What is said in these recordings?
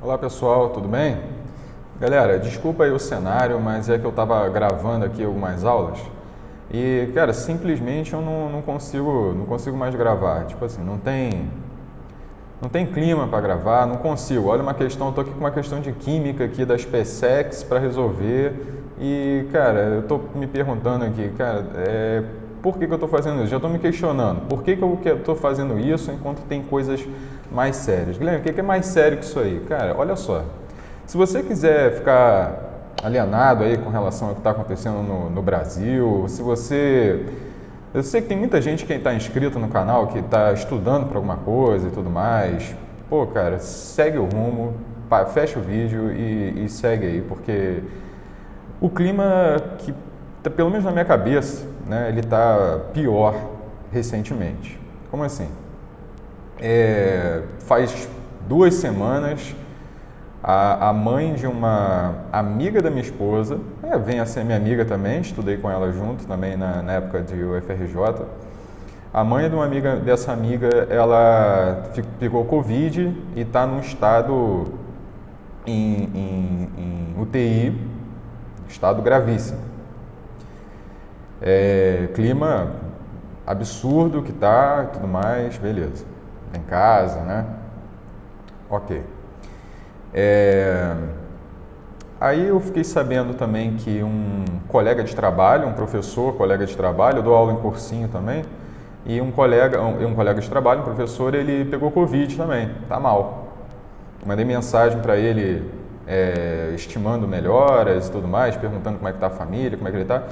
Olá pessoal, tudo bem? Galera, desculpa aí o cenário, mas é que eu estava gravando aqui algumas aulas e, cara, simplesmente eu não consigo mais gravar. Tipo assim, não tem clima para gravar, não consigo. Olha uma questão, eu tô aqui com uma questão de química aqui das PSECs para resolver e, cara, eu tô me perguntando aqui, cara, por que eu estou fazendo isso? Já estou me questionando. Por que eu estou fazendo isso enquanto tem coisas mais sérias? Guilherme, o que é mais sério que isso aí? Cara, olha só. Se você quiser ficar alienado aí com relação ao que está acontecendo no Brasil, se você... Eu sei que tem muita gente que está inscrito no canal, que está estudando para alguma coisa e tudo mais. Pô, cara, segue o rumo, fecha o vídeo e segue aí, porque o clima que, pelo menos na minha cabeça, né, ele está pior recentemente. Como assim? Faz 2 semanas, a mãe de uma amiga da minha esposa, vem a ser minha amiga também, estudei com ela junto também na época de UFRJ. A mãe de uma amiga, dessa amiga, ela pegou Covid e está num estado em UTI, estado gravíssimo. Clima absurdo que tá, tudo mais, beleza. Em casa, né? Ok. Aí eu fiquei sabendo também que um colega de trabalho, um professor, colega de trabalho, eu dou aula em cursinho também, e um colega de trabalho, um professor, ele pegou Covid também, tá mal. Mandei mensagem para ele estimando melhoras e tudo mais, perguntando como é que tá a família, como é que ele tá.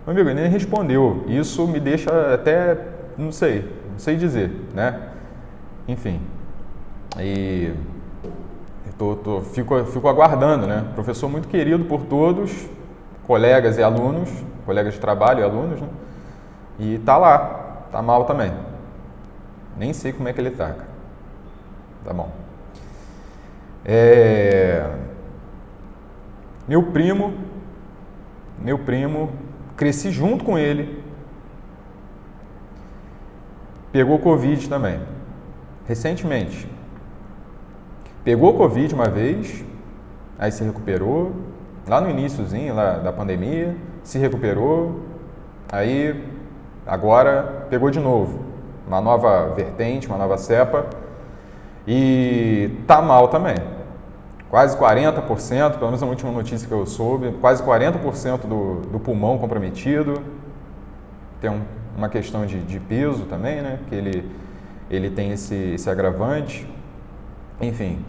Meu amigo, ele nem respondeu. Isso me deixa até, não sei dizer, né? Enfim. E fico aguardando, né? Professor muito querido por todos, colegas e alunos, colegas de trabalho e alunos, né? E tá lá, tá mal também. Nem sei como é que ele tá, cara. Tá bom. Meu primo, cresci junto com ele, pegou Covid também, recentemente. Pegou Covid uma vez, aí se recuperou, lá no iniciozinho lá da pandemia, se recuperou, aí agora pegou de novo, uma nova vertente, uma nova cepa, e tá mal também. Quase 40%, pelo menos na última notícia que eu soube, quase 40% do pulmão comprometido. Tem uma questão de peso também, né? Porque ele tem esse agravante. Enfim,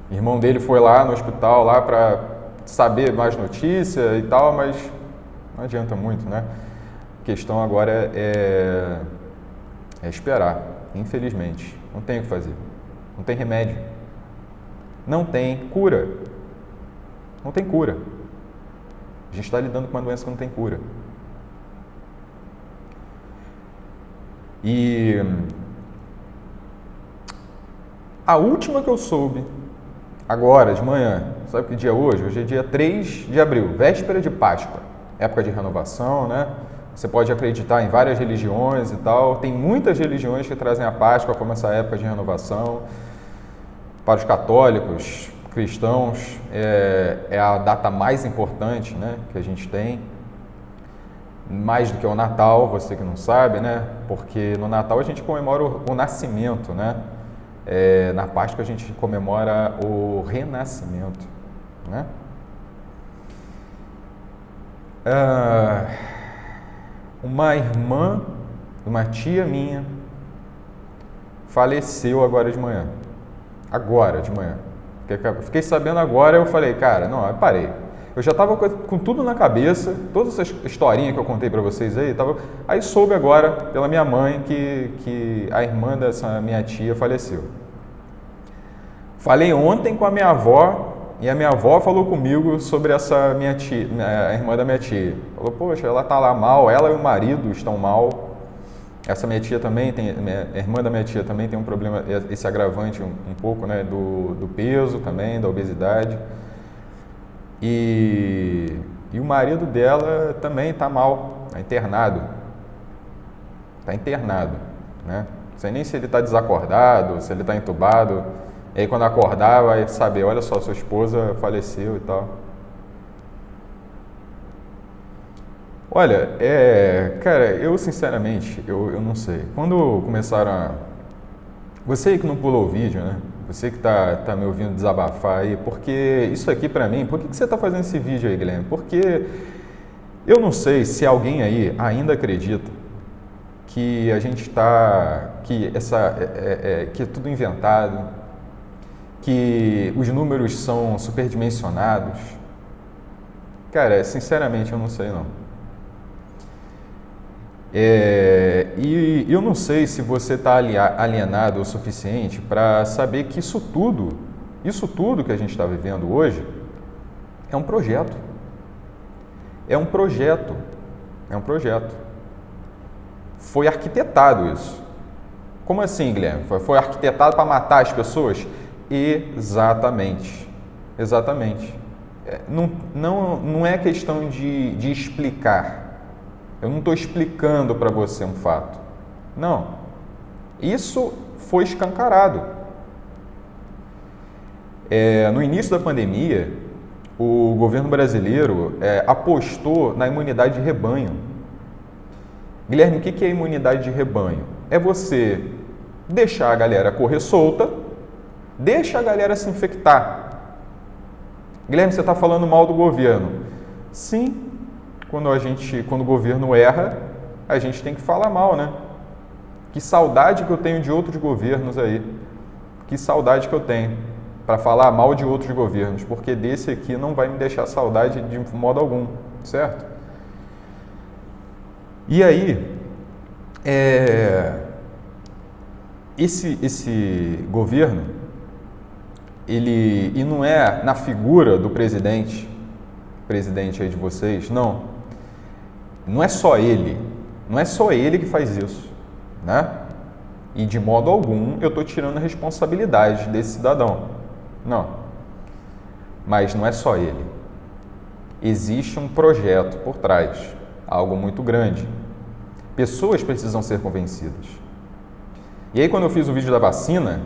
o irmão dele foi lá no hospital lá para saber mais notícia e tal, mas não adianta muito, né? A questão agora é esperar, infelizmente. Não tem o que fazer, não tem remédio. Não tem cura. Não tem cura. A gente está lidando com uma doença que não tem cura. E a última que eu soube, agora de manhã, sabe que dia é hoje? Hoje é dia 3 de abril, véspera de Páscoa, época de renovação, né? Você pode acreditar em várias religiões e tal. Tem muitas religiões que trazem a Páscoa como essa época de renovação. Para os católicos, cristãos, é a data mais importante, né, que a gente tem, mais do que o Natal, você que não sabe, né, porque no Natal a gente comemora o nascimento, né, na Páscoa a gente comemora o renascimento, né. Uma irmã, uma tia minha, faleceu agora de manhã. Fiquei sabendo agora, eu falei, cara, não, eu parei. Eu já estava com tudo na cabeça, toda essa historinha que eu contei para vocês aí, aí soube agora pela minha mãe que a irmã dessa minha tia faleceu. Falei ontem com a minha avó e a minha avó falou comigo sobre essa minha tia, a irmã da minha tia. Falou, poxa, ela tá lá mal, ela e o marido estão mal. Essa minha tia também a irmã da minha tia também tem um problema, esse agravante um pouco, né, do peso também, da obesidade. E o marido dela também está mal, está internado. Está internado, né? Não sei nem se ele está desacordado, se ele está entubado. E aí quando acordar vai saber, olha só, sua esposa faleceu e tal. Olha, cara, eu sinceramente, eu não sei. Quando começaram a... Você que não pulou o vídeo, né? Você que tá me ouvindo desabafar aí, porque isso aqui pra mim, por que você tá fazendo esse vídeo aí, Guilherme? Porque eu não sei se alguém aí ainda acredita que a gente que que é tudo inventado, que os números são superdimensionados. Cara, sinceramente eu não sei não. E eu não sei se você está alienado o suficiente para saber que isso tudo que a gente está vivendo hoje é um projeto. É um projeto. É um projeto. Foi arquitetado isso. Como assim, Guilherme? Foi arquitetado para matar as pessoas? Exatamente. Exatamente. Não é questão de explicar. Eu não estou explicando para você um fato. Não. Isso foi escancarado. No início da pandemia, o governo brasileiro apostou na imunidade de rebanho. Guilherme, o que é imunidade de rebanho? É você deixar a galera correr solta, deixa a galera se infectar. Guilherme, você está falando mal do governo. Sim. Quando o governo erra, a gente tem que falar mal, né? Que saudade que eu tenho de outros governos aí. Que saudade que eu tenho para falar mal de outros governos, porque desse aqui não vai me deixar saudade de modo algum, certo? E aí, esse governo, e não é na figura do presidente aí de vocês, não. Não é só ele que faz isso, né? E de modo algum eu estou tirando a responsabilidade desse cidadão, não. Mas não é só ele. Existe um projeto por trás, algo muito grande. Pessoas precisam ser convencidas. E aí quando eu fiz o vídeo da vacina,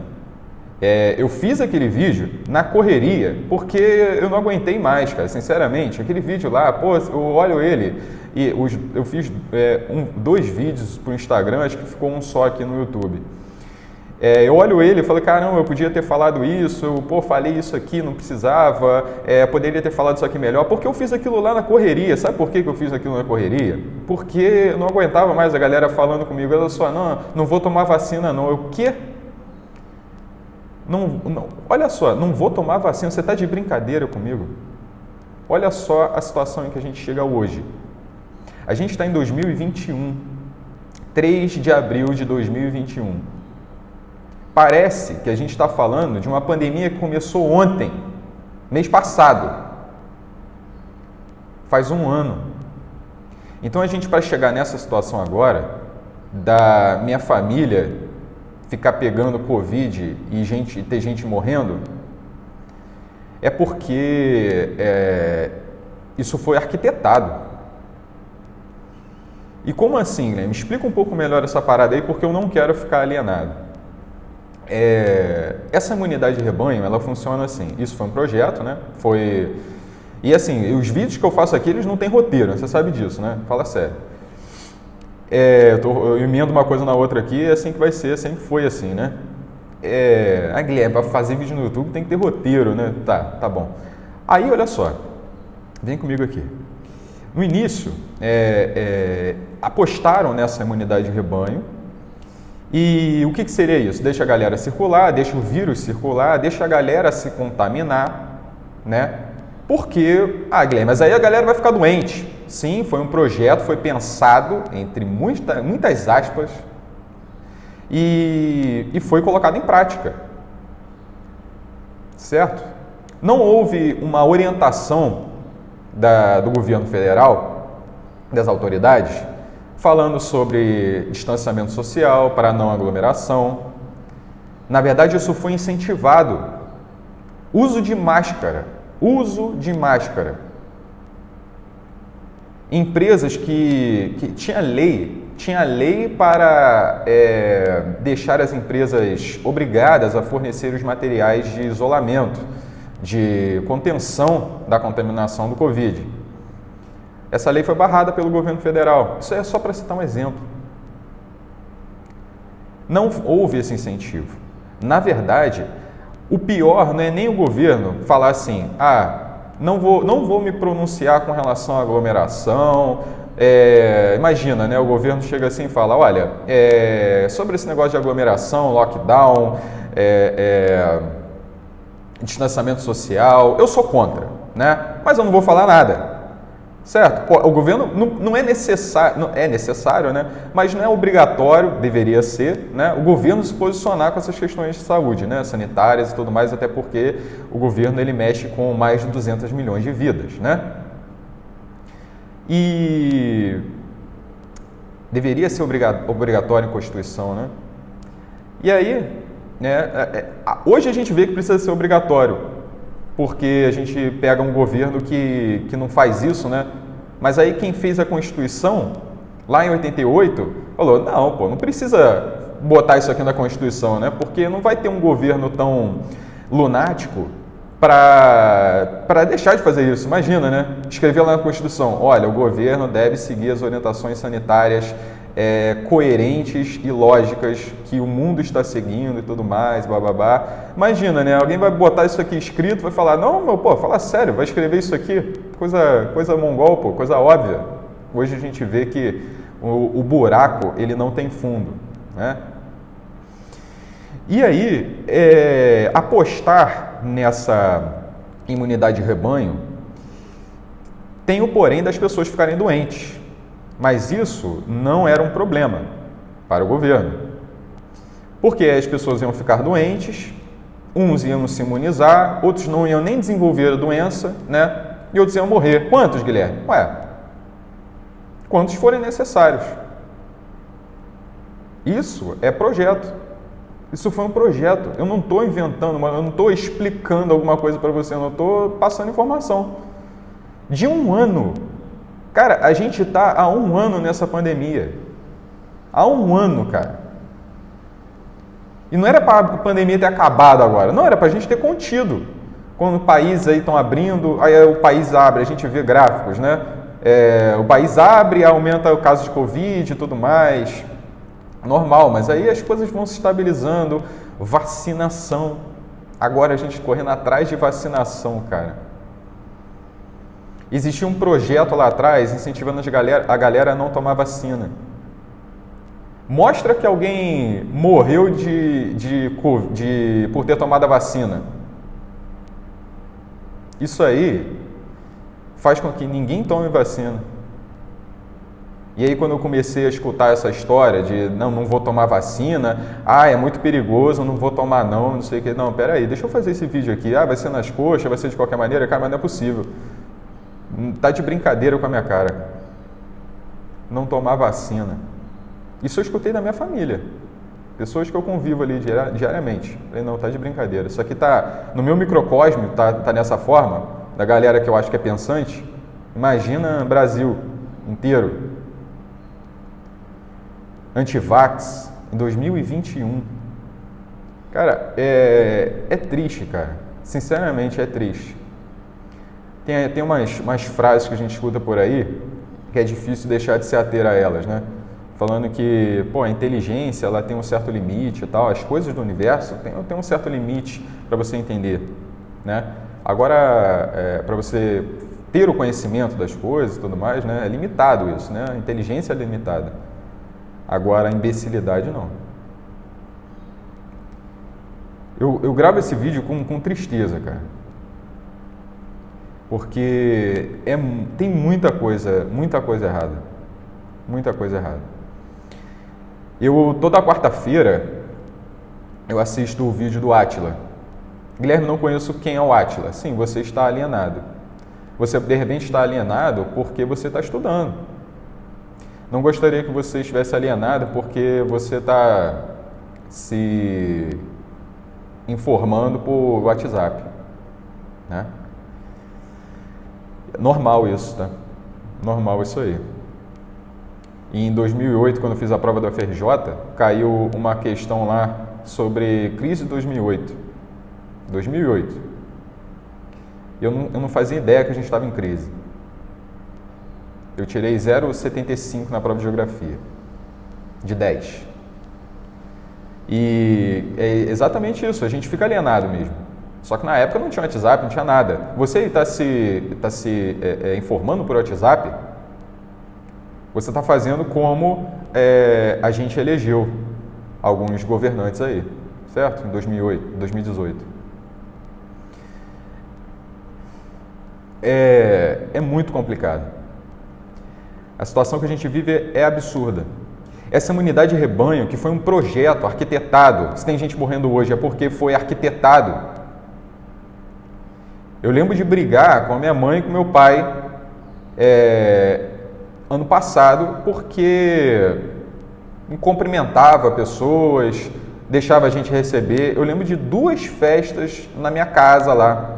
eu fiz aquele vídeo na correria, porque eu não aguentei mais, cara, sinceramente. Aquele vídeo lá, pô, eu olho ele, e eu fiz 2 vídeos pro Instagram, acho que ficou um só aqui no YouTube. Eu olho ele e falo, caramba, eu podia ter falado isso, falei isso aqui, não precisava, poderia ter falado isso aqui melhor, porque eu fiz aquilo lá na correria. Sabe por que eu fiz aquilo na correria? Porque eu não aguentava mais a galera falando comigo, olha só, não vou tomar vacina não. Eu, o quê? Não, olha só, não vou tomar vacina, você está de brincadeira comigo? Olha só a situação em que a gente chega hoje. A gente está em 2021, 3 de abril de 2021. Parece que a gente está falando de uma pandemia que começou ontem, mês passado. Faz 1 ano. Então a gente, para chegar nessa situação agora, da minha família ficar pegando Covid e ter gente morrendo, é porque isso foi arquitetado. E como assim, né? Me explica um pouco melhor essa parada aí, porque eu não quero ficar alienado. Essa imunidade de rebanho, ela funciona assim. Isso foi um projeto, né? E assim, os vídeos que eu faço aqui, eles não têm roteiro, né? Você sabe disso, né? Fala sério. Eu emendo uma coisa na outra aqui, é assim que vai ser, sempre foi assim, né? Guilherme, para fazer vídeo no YouTube tem que ter roteiro, né? Tá bom. Aí, olha só, vem comigo aqui. No início, apostaram nessa imunidade de rebanho, e o que seria isso? Deixa a galera circular, deixa o vírus circular, deixa a galera se contaminar, né? Porque, Guilherme, mas aí a galera vai ficar doente. Sim, foi um projeto, foi pensado, entre muitas aspas, e foi colocado em prática. Certo? Não houve uma orientação do governo federal, das autoridades, falando sobre distanciamento social para não aglomeração. Na verdade, isso foi incentivado. Uso de máscara. Empresas que tinha lei tinha lei para deixar as empresas obrigadas a fornecer os materiais de isolamento, de contenção da contaminação do Covid. Essa lei foi barrada pelo governo federal. Isso é só para citar um exemplo. Não houve esse incentivo. Na verdade, o pior não é nem o governo falar assim, não vou me pronunciar com relação à aglomeração. Imagina, né, o governo chega assim e fala, olha, sobre esse negócio de aglomeração, lockdown, distanciamento social, eu sou contra, né? Mas eu não vou falar nada. Certo? O governo não é necessário, é necessário, né? Mas não é obrigatório, deveria ser, né? O governo se posicionar com essas questões de saúde, né? Sanitárias e tudo mais, até porque o governo ele mexe com mais de 200 milhões de vidas, né? E deveria ser obrigatório em Constituição, né? E aí, né? Hoje a gente vê que precisa ser obrigatório, porque a gente pega um governo que não faz isso, né? Mas aí quem fez a Constituição, lá em 88, falou, não precisa botar isso aqui na Constituição, né? Porque não vai ter um governo tão lunático para deixar de fazer isso. Imagina, né? Escrever lá na Constituição, olha, o governo deve seguir as orientações sanitárias coerentes e lógicas que o mundo está seguindo e tudo mais, bababá. Imagina, né? Alguém vai botar isso aqui escrito, vai falar, não, fala sério, vai escrever isso aqui, coisa mongol, coisa óbvia. Hoje a gente vê que o buraco, ele não tem fundo, né? E aí, apostar nessa imunidade de rebanho tem o porém das pessoas ficarem doentes. Mas isso não era um problema para o governo, porque as pessoas iam ficar doentes, uns iam se imunizar, outros não iam nem desenvolver a doença, né? E outros iam morrer. Quantos, Guilherme? Quantos forem necessários. Isso é projeto. Isso foi um projeto. Eu não estou inventando, eu não estou explicando alguma coisa para você, eu não estou passando informação. De um ano. Cara, a gente está há um ano nessa pandemia. Há um ano, cara. E não era para a pandemia ter acabado agora. Não, era para a gente ter contido. Quando os países aí estão abrindo, aí o país abre, a gente vê gráficos, né? O país abre, aumenta o caso de Covid e tudo mais. Normal, mas aí as coisas vão se estabilizando. Vacinação. Agora a gente correndo atrás de vacinação, cara. Existia um projeto lá atrás incentivando a galera a não tomar vacina. Mostra que alguém morreu por ter tomado a vacina. Isso aí faz com que ninguém tome vacina. E aí quando eu comecei a escutar essa história de não vou tomar vacina, é muito perigoso, não vou tomar não sei o que. Não, peraí, deixa eu fazer esse vídeo aqui. Vai ser nas coxas, vai ser de qualquer maneira, cara, mas não é possível. Tá de brincadeira com a minha cara. Não tomar vacina. Isso eu escutei da minha família. Pessoas que eu convivo ali diariamente. Falei, não, tá de brincadeira. Isso aqui tá no meu microcosmo, tá nessa forma, da galera que eu acho que é pensante. Imagina Brasil inteiro. Antivax em 2021. Cara, é triste, cara. Sinceramente, é triste. Tem umas frases que a gente escuta por aí que é difícil deixar de se ater a elas, né? Falando que, a inteligência ela tem um certo limite e tal, as coisas do universo tem um certo limite para você entender, né? Agora, para você ter o conhecimento das coisas e tudo mais, né? É limitado isso, né? A inteligência é limitada. Agora, a imbecilidade não. Eu gravo esse vídeo com tristeza, cara. Porque tem muita coisa errada. Muita coisa errada. Toda quarta-feira, eu assisto o vídeo do Átila. Guilherme, não conheço quem é o Átila. Sim, você está alienado. Você, de repente, está alienado porque você está estudando. Não gostaria que você estivesse alienado porque você está se informando por WhatsApp, né? Normal isso, tá? Normal isso aí. E em 2008, quando eu fiz a prova da FRJ, caiu uma questão lá sobre crise de 2008. 2008. Eu não fazia ideia que a gente estava em crise. Eu tirei 0,75 na prova de geografia, de 10. E é exatamente isso, a gente fica alienado mesmo. Só que na época não tinha WhatsApp, não tinha nada. Você está se informando por WhatsApp, você está fazendo como a gente elegeu alguns governantes aí, certo? Em 2008, 2018. É muito complicado. A situação que a gente vive é absurda. Essa imunidade de rebanho, que foi um projeto arquitetado, se tem gente morrendo hoje é porque foi arquitetado. Eu lembro de brigar com a minha mãe e com meu pai ano passado porque cumprimentava pessoas, deixava a gente receber. Eu lembro de 2 festas na minha casa lá.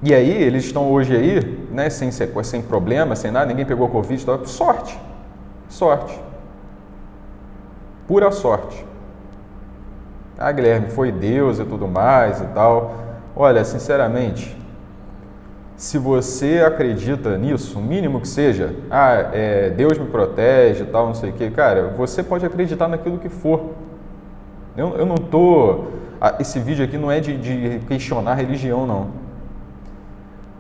E aí, eles estão hoje aí, né, sem problema, sem nada, ninguém pegou Covid, sorte. Sorte. Pura sorte. Ah, Guilherme, foi Deus e tudo mais e tal. Olha, sinceramente, se você acredita nisso, o mínimo que seja, Deus me protege e tal, não sei o quê, cara, você pode acreditar naquilo que for. Eu não tô... Esse vídeo aqui não é de questionar a religião, não.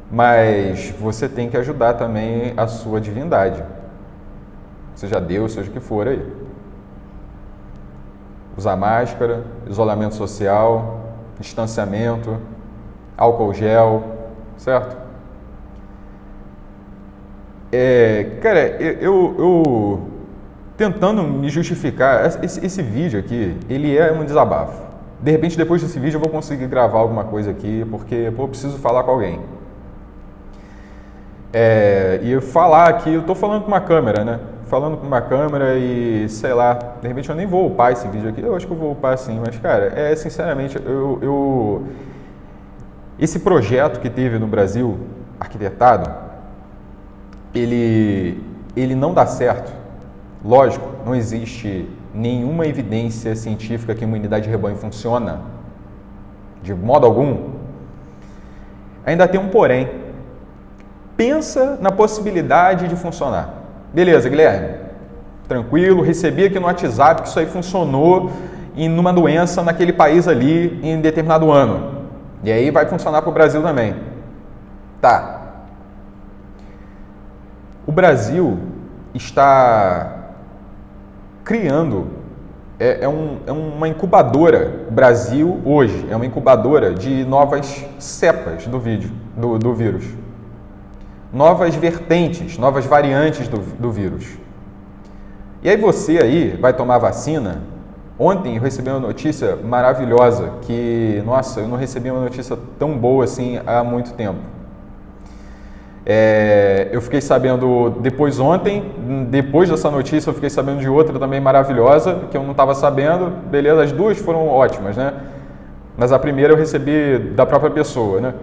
Mas você tem que ajudar também a sua divindade. Seja Deus, seja o que for aí. Usar máscara, isolamento social, distanciamento, álcool gel, certo? Cara, eu tentando me justificar, esse vídeo aqui, ele é um desabafo. De repente, depois desse vídeo, eu vou conseguir gravar alguma coisa aqui, porque eu preciso falar com alguém. E eu falar aqui, eu estou falando com uma câmera, né? Falando com uma câmera e, sei lá, de repente eu nem vou upar esse vídeo aqui. Eu acho que eu vou upar sim, mas, cara, sinceramente, esse projeto que teve no Brasil, arquitetado, ele não dá certo. Lógico, não existe nenhuma evidência científica que a imunidade de rebanho funciona, de modo algum. Ainda tem um porém. Pensa na possibilidade de funcionar. Beleza, Guilherme, tranquilo, recebi aqui no WhatsApp que isso aí funcionou numa doença naquele país ali em determinado ano. E aí vai funcionar para o Brasil também. Tá. O Brasil está criando, uma incubadora, o Brasil hoje é uma incubadora de novas cepas do vírus. Novas vertentes, novas variantes do vírus. E aí você aí vai tomar vacina. Ontem eu recebi uma notícia maravilhosa que, nossa, eu não recebi uma notícia tão boa assim há muito tempo. Eu fiquei sabendo depois dessa notícia eu fiquei sabendo de outra também maravilhosa, que eu não estava sabendo. Beleza, as duas foram ótimas, né? Mas a primeira eu recebi da própria pessoa, né?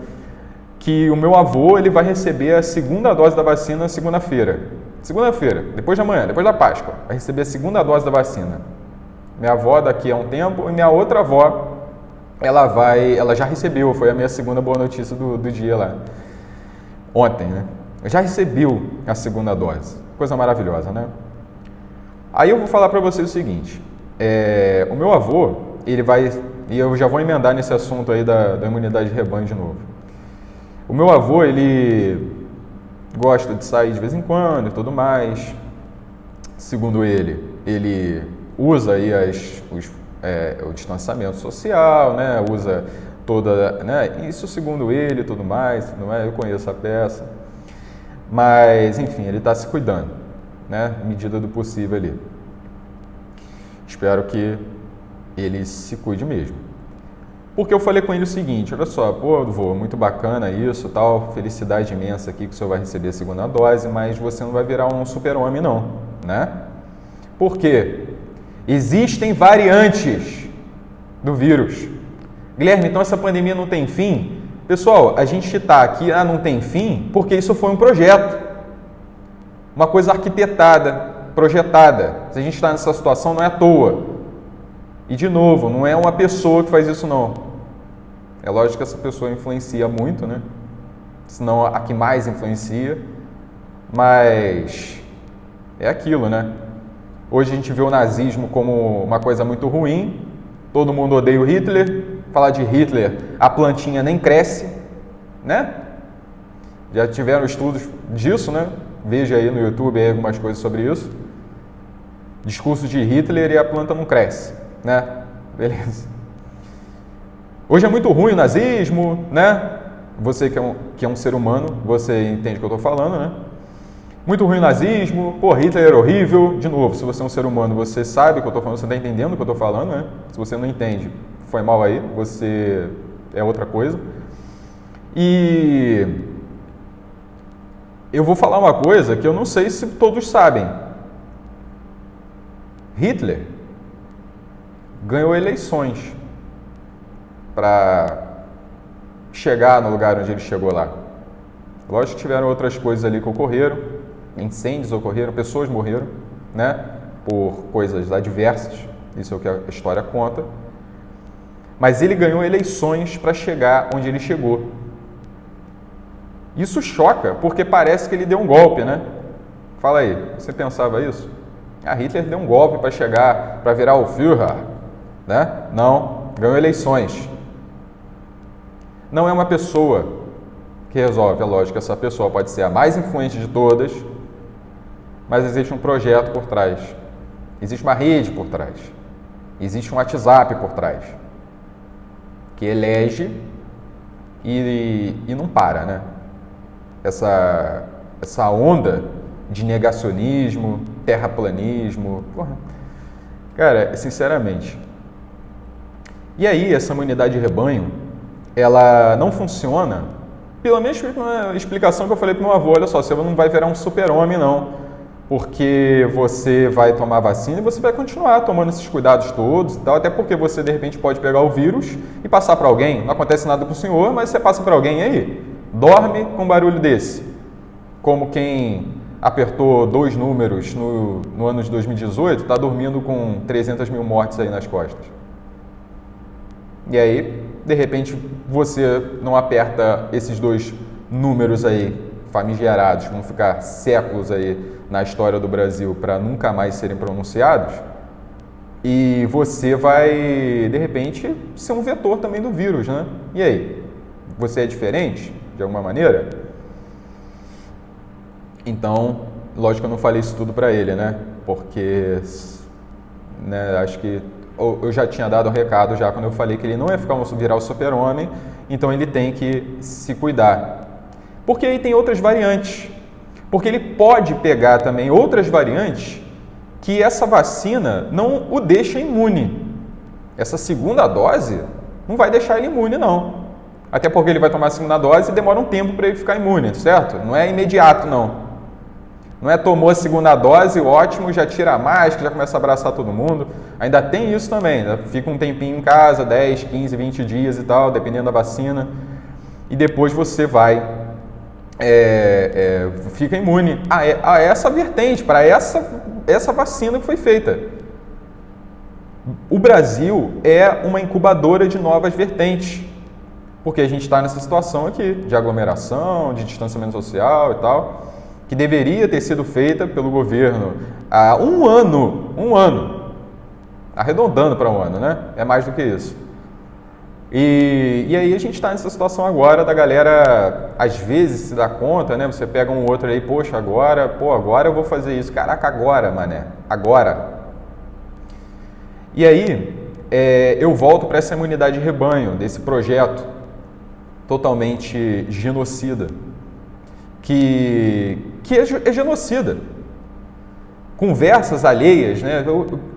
Que o meu avô ele vai receber a segunda dose da vacina segunda-feira. Segunda-feira, depois de amanhã, depois da Páscoa, vai receber a segunda dose da vacina. Minha avó daqui a um tempo e minha outra avó, ela já recebeu, foi a minha segunda boa notícia do dia lá. Ontem, né? Já recebeu a segunda dose. Coisa maravilhosa, né? Aí eu vou falar para vocês o seguinte, o meu avô, ele vai, e eu já vou emendar nesse assunto aí da imunidade de rebanho de novo. O meu avô, ele gosta de sair de vez em quando e tudo mais. Segundo ele usa aí o distanciamento social, né? Usa toda, né? Isso segundo ele e tudo mais, eu conheço a peça. Mas, enfim, ele está se cuidando, né? À medida do possível ali. Espero que ele se cuide mesmo. Porque eu falei com ele o seguinte, olha só, pô, vô, muito bacana isso, tal, felicidade imensa aqui que o senhor vai receber a segunda dose, mas você não vai virar um super-homem não, né? Por quê? Existem variantes do vírus. Guilherme, então essa pandemia não tem fim? Pessoal, a gente está aqui, não tem fim, porque isso foi um projeto. uma coisa arquitetada, projetada. Se a gente está nessa situação, não é à toa. E, de novo, não é uma pessoa que faz isso, não. É lógico que essa pessoa influencia muito, né? Senão a que mais influencia. Mas é aquilo, né? Hoje a gente vê o nazismo como uma coisa muito ruim. Todo mundo odeia o Hitler. Falar de Hitler, a plantinha nem cresce, né? Já tiveram estudos disso, né? Veja aí no YouTube aí algumas coisas sobre isso. Discurso de Hitler e a planta não cresce, né? Beleza. Hoje é muito ruim o nazismo, né? Você que é um ser humano, você entende o que eu estou falando, né? Muito ruim o nazismo, pô, Hitler era horrível. De novo, se você é um ser humano, você sabe o que eu estou falando, você está entendendo o que eu estou falando, né? Se você não entende, foi mal aí, você é outra coisa. E eu vou falar uma coisa que eu não sei se todos sabem. Hitler ganhou eleições para chegar no lugar onde ele chegou lá. Lógico que tiveram outras coisas ali que ocorreram, incêndios ocorreram, pessoas morreram, né, por coisas adversas, isso é o que a história conta. Mas ele ganhou eleições para chegar onde ele chegou. Isso choca, porque parece que ele deu um golpe, né? Fala aí, você pensava isso? Ah, Hitler deu um golpe para chegar, para virar o Führer, né? Não, ganhou eleições. Não é uma pessoa que resolve, é lógico, essa pessoa pode ser a mais influente de todas, mas existe um projeto por trás, existe uma rede por trás, existe um WhatsApp por trás, que elege e não para, né? Essa onda de negacionismo, terraplanismo, porra. Cara, sinceramente. E aí, essa imunidade de rebanho, ela não funciona, pela mesma explicação que eu falei para meu avô, olha só, você não vai virar um super-homem não, porque você vai tomar vacina e você vai continuar tomando esses cuidados todos e tal, até porque você de repente pode pegar o vírus e passar para alguém, não acontece nada com o senhor, mas você passa para alguém aí, dorme com um barulho desse, como quem apertou 2 números no ano de 2018, está dormindo com 300 mil mortes aí nas costas. E aí, de repente, você não aperta esses 2 números aí, famigerados, vão ficar séculos aí na história do Brasil para nunca mais serem pronunciados, e você vai, de repente, ser um vetor também do vírus, né? E aí? Você é diferente, de alguma maneira? Então, lógico que eu não falei isso tudo para ele, né? Porque, né, acho que eu já tinha dado o recado já quando eu falei que ele não ia virar o super-homem, então ele tem que se cuidar. Porque aí tem outras variantes. Porque ele pode pegar também outras variantes que essa vacina não o deixa imune. Essa segunda dose não vai deixar ele imune, não. Até porque ele vai tomar a segunda dose e demora um tempo para ele ficar imune, certo? Não é imediato, não. Não é tomou a segunda dose, ótimo, já tira a máscara, já começa a abraçar todo mundo. Ainda tem isso também, né? Fica um tempinho em casa, 10, 15, 20 dias e tal, dependendo da vacina. E depois você vai, fica imune a essa vertente, para essa vacina que foi feita. O Brasil é uma incubadora de novas vertentes, porque a gente está nessa situação aqui, de aglomeração, de distanciamento social e tal, que deveria ter sido feita pelo governo há um ano, arredondando para um ano, né? É mais do que isso. E aí a gente está nessa situação agora da galera, às vezes, se dá conta, né? Você pega um outro aí, poxa, agora eu vou fazer isso. Caraca, agora, mané, agora. E aí, eu volto para essa imunidade de rebanho, desse projeto totalmente genocida, que é genocida. Conversas alheias, né?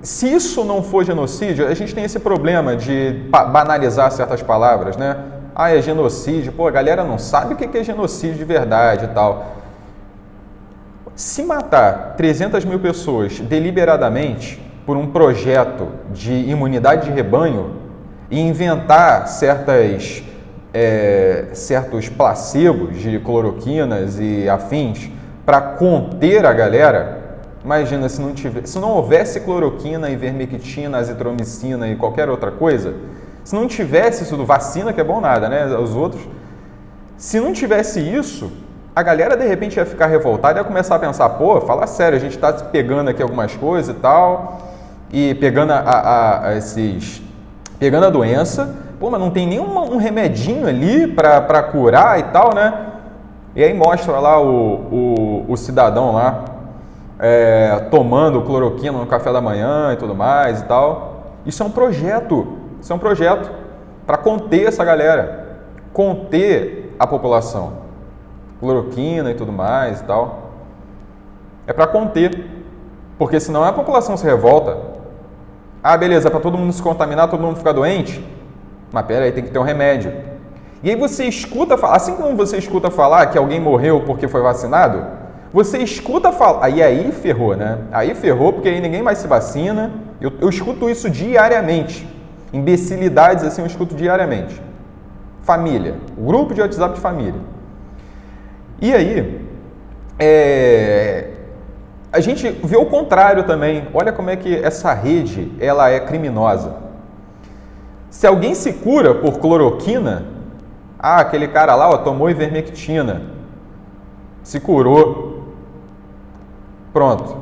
Se isso não for genocídio, a gente tem esse problema de banalizar certas palavras, né? Ah, é genocídio. Pô, a galera não sabe o que é genocídio de verdade e tal. Se matar 300 mil pessoas deliberadamente por um projeto de imunidade de rebanho e inventar certos placebos de cloroquinas e afins para conter a galera, imagina se não houvesse cloroquina, ivermectina, azitromicina e qualquer outra coisa, se não tivesse isso do vacina, que é bom nada, né? Os outros, se não tivesse isso, a galera de repente ia ficar revoltada e ia começar a pensar, pô, fala sério, a gente está pegando aqui algumas coisas e tal, e pegando pegando a doença, pô, mas não tem nenhum remedinho ali para curar e tal, né? E aí mostra lá o cidadão lá tomando cloroquina no café da manhã e tudo mais e tal. Isso é um projeto para conter essa galera, conter a população. Cloroquina e tudo mais e tal. É para conter, porque senão a população se revolta. Ah, beleza, para todo mundo se contaminar, todo mundo ficar doente? Mas pera aí, tem que ter um remédio. E aí você escuta falar, assim como você escuta falar que alguém morreu porque foi vacinado, você escuta falar, aí ferrou, né? Aí ferrou porque aí ninguém mais se vacina. Eu escuto isso diariamente. Imbecilidades assim eu escuto diariamente. Família, o grupo de WhatsApp de família. E aí, a gente vê o contrário também. Olha como é que essa rede ela é criminosa. Se alguém se cura por cloroquina, aquele cara lá tomou ivermectina, se curou, pronto.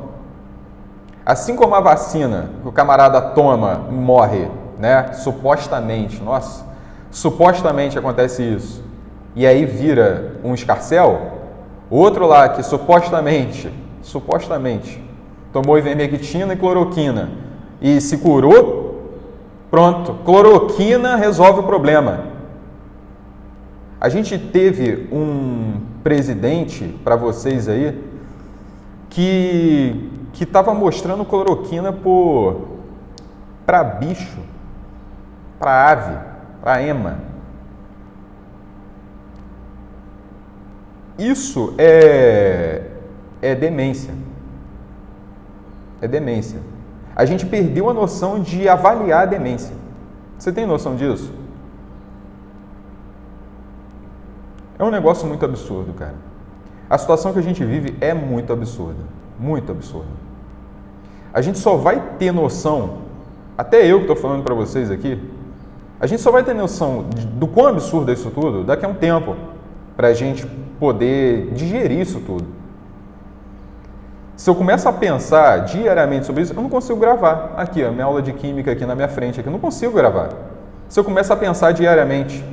Assim como a vacina que o camarada toma e morre, né? Supostamente acontece isso. E aí vira um escarcéu. Outro lá que supostamente tomou ivermectina e cloroquina e se curou, pronto, cloroquina resolve o problema. A gente teve um presidente, para vocês aí, que estava mostrando cloroquina para bicho, para ave, para ema. Isso é demência. É demência. A gente perdeu a noção de avaliar a demência. Você tem noção disso? É um negócio muito absurdo, cara. A situação que a gente vive é muito absurda. Muito absurda. A gente só vai ter noção, até eu que estou falando para vocês aqui, a gente só vai ter noção do quão absurdo é isso tudo daqui a um tempo, para a gente poder digerir isso tudo. Se eu começo a pensar diariamente sobre isso, eu não consigo gravar. Aqui, a minha aula de química aqui na minha frente, aqui, eu não consigo gravar. Se eu começo a pensar diariamente.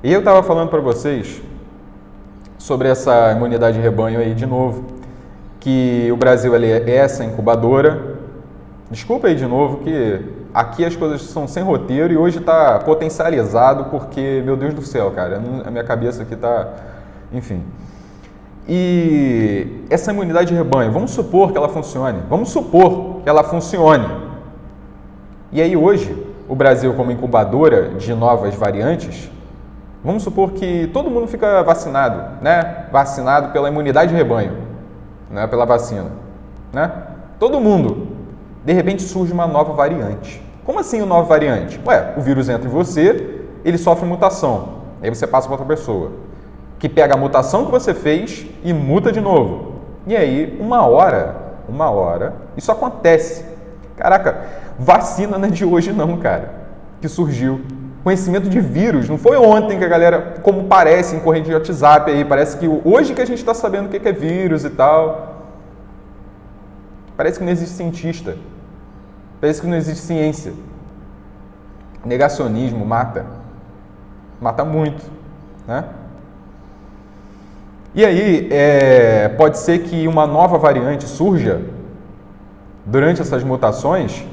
E eu estava falando para vocês sobre essa imunidade de rebanho aí de novo, que o Brasil ele é essa incubadora. Desculpa aí de novo que aqui as coisas são sem roteiro e hoje está potencializado porque, meu Deus do céu, cara, a minha cabeça aqui está... Enfim. E essa imunidade de rebanho, vamos supor que ela funcione. E aí hoje, o Brasil como incubadora de novas variantes, vamos supor que todo mundo fica vacinado, né? Vacinado pela imunidade de rebanho, né? Pela vacina, né? Todo mundo. De repente surge uma nova variante. Como assim uma nova variante? O vírus entra em você, ele sofre mutação. Aí você passa para outra pessoa, que pega a mutação que você fez e muta de novo. E aí, uma hora, isso acontece. Caraca, vacina não é de hoje não, cara, que surgiu. Conhecimento de vírus, não foi ontem que a galera, como parece em corrente de WhatsApp aí, parece que hoje que a gente está sabendo o que é vírus e tal. Parece que não existe cientista. Parece que não existe ciência. Negacionismo mata. Mata muito, né? E aí, pode ser que uma nova variante surja durante essas mutações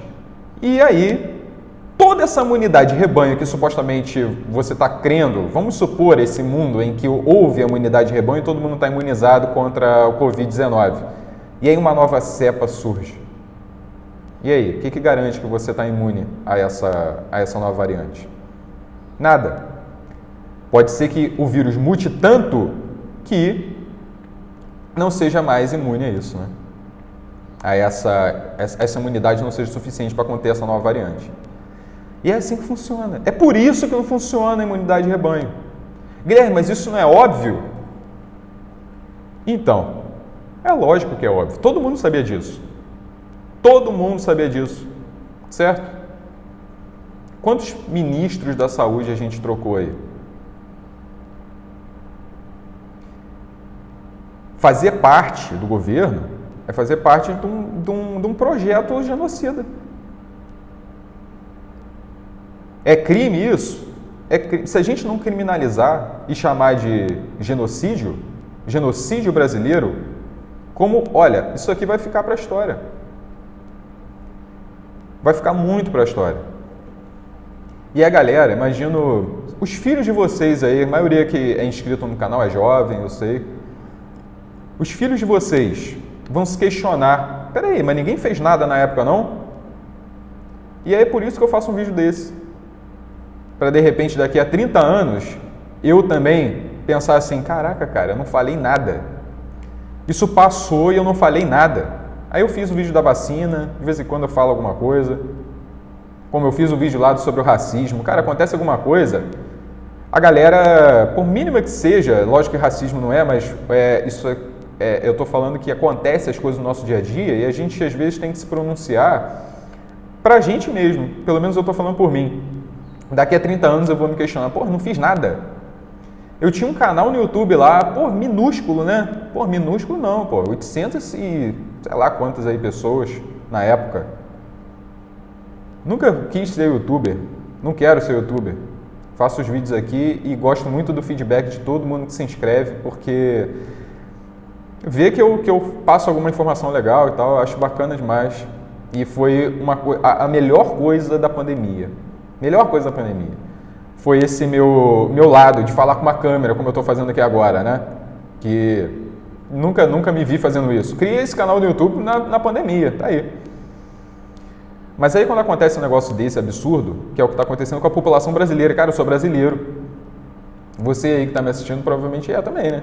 e aí toda essa imunidade de rebanho que supostamente você está crendo, vamos supor esse mundo em que houve a imunidade de rebanho e todo mundo está imunizado contra o Covid-19. E aí uma nova cepa surge. E aí, o que garante que você está imune a essa nova variante? Nada. Pode ser que o vírus mute tanto que não seja mais imune a isso, né? A essa imunidade não seja suficiente para conter essa nova variante. E é assim que funciona. É por isso que não funciona a imunidade de rebanho. Guilherme, mas isso não é óbvio? Então, é lógico que é óbvio. Todo mundo sabia disso. Todo mundo sabia disso. Certo? Quantos ministros da saúde a gente trocou aí? Fazer parte do governo é fazer parte de um projeto genocida. É crime isso? Se a gente não criminalizar e chamar de genocídio brasileiro, como, olha, isso aqui vai ficar para a história. Vai ficar muito para a história. E a galera, imagino, os filhos de vocês aí, a maioria que é inscrito no canal é jovem, eu sei. Os filhos de vocês vão se questionar, peraí, mas ninguém fez nada na época não? E aí é por isso que eu faço um vídeo desse. Para de repente daqui a 30 anos, eu também pensar assim, caraca cara, eu não falei nada. Isso passou e eu não falei nada. Aí eu fiz o vídeo da vacina, de vez em quando eu falo alguma coisa. Como eu fiz o vídeo lá sobre o racismo. Cara, acontece alguma coisa, a galera, por mínima que seja, lógico que racismo não é, mas eu estou falando que acontece as coisas no nosso dia a dia e a gente às vezes tem que se pronunciar pra gente mesmo. Pelo menos eu estou falando por mim. Daqui a 30 anos eu vou me questionar, pô, não fiz nada. Eu tinha um canal no YouTube lá, pô, minúsculo, né? Pô, minúsculo não, pô, 800 e sei lá quantas aí pessoas na época. Nunca quis ser youtuber, não quero ser youtuber. Faço os vídeos aqui e gosto muito do feedback de todo mundo que se inscreve, porque vê que eu passo alguma informação legal e tal, eu acho bacana demais. E foi a melhor coisa da pandemia. Melhor coisa da pandemia. Foi esse meu lado de falar com uma câmera, como eu estou fazendo aqui agora, né? Que nunca me vi fazendo isso. Criei esse canal no YouTube na pandemia, tá aí. Mas aí quando acontece um negócio desse absurdo, que é o que está acontecendo com a população brasileira, cara, eu sou brasileiro. Você aí que está me assistindo provavelmente é também, né?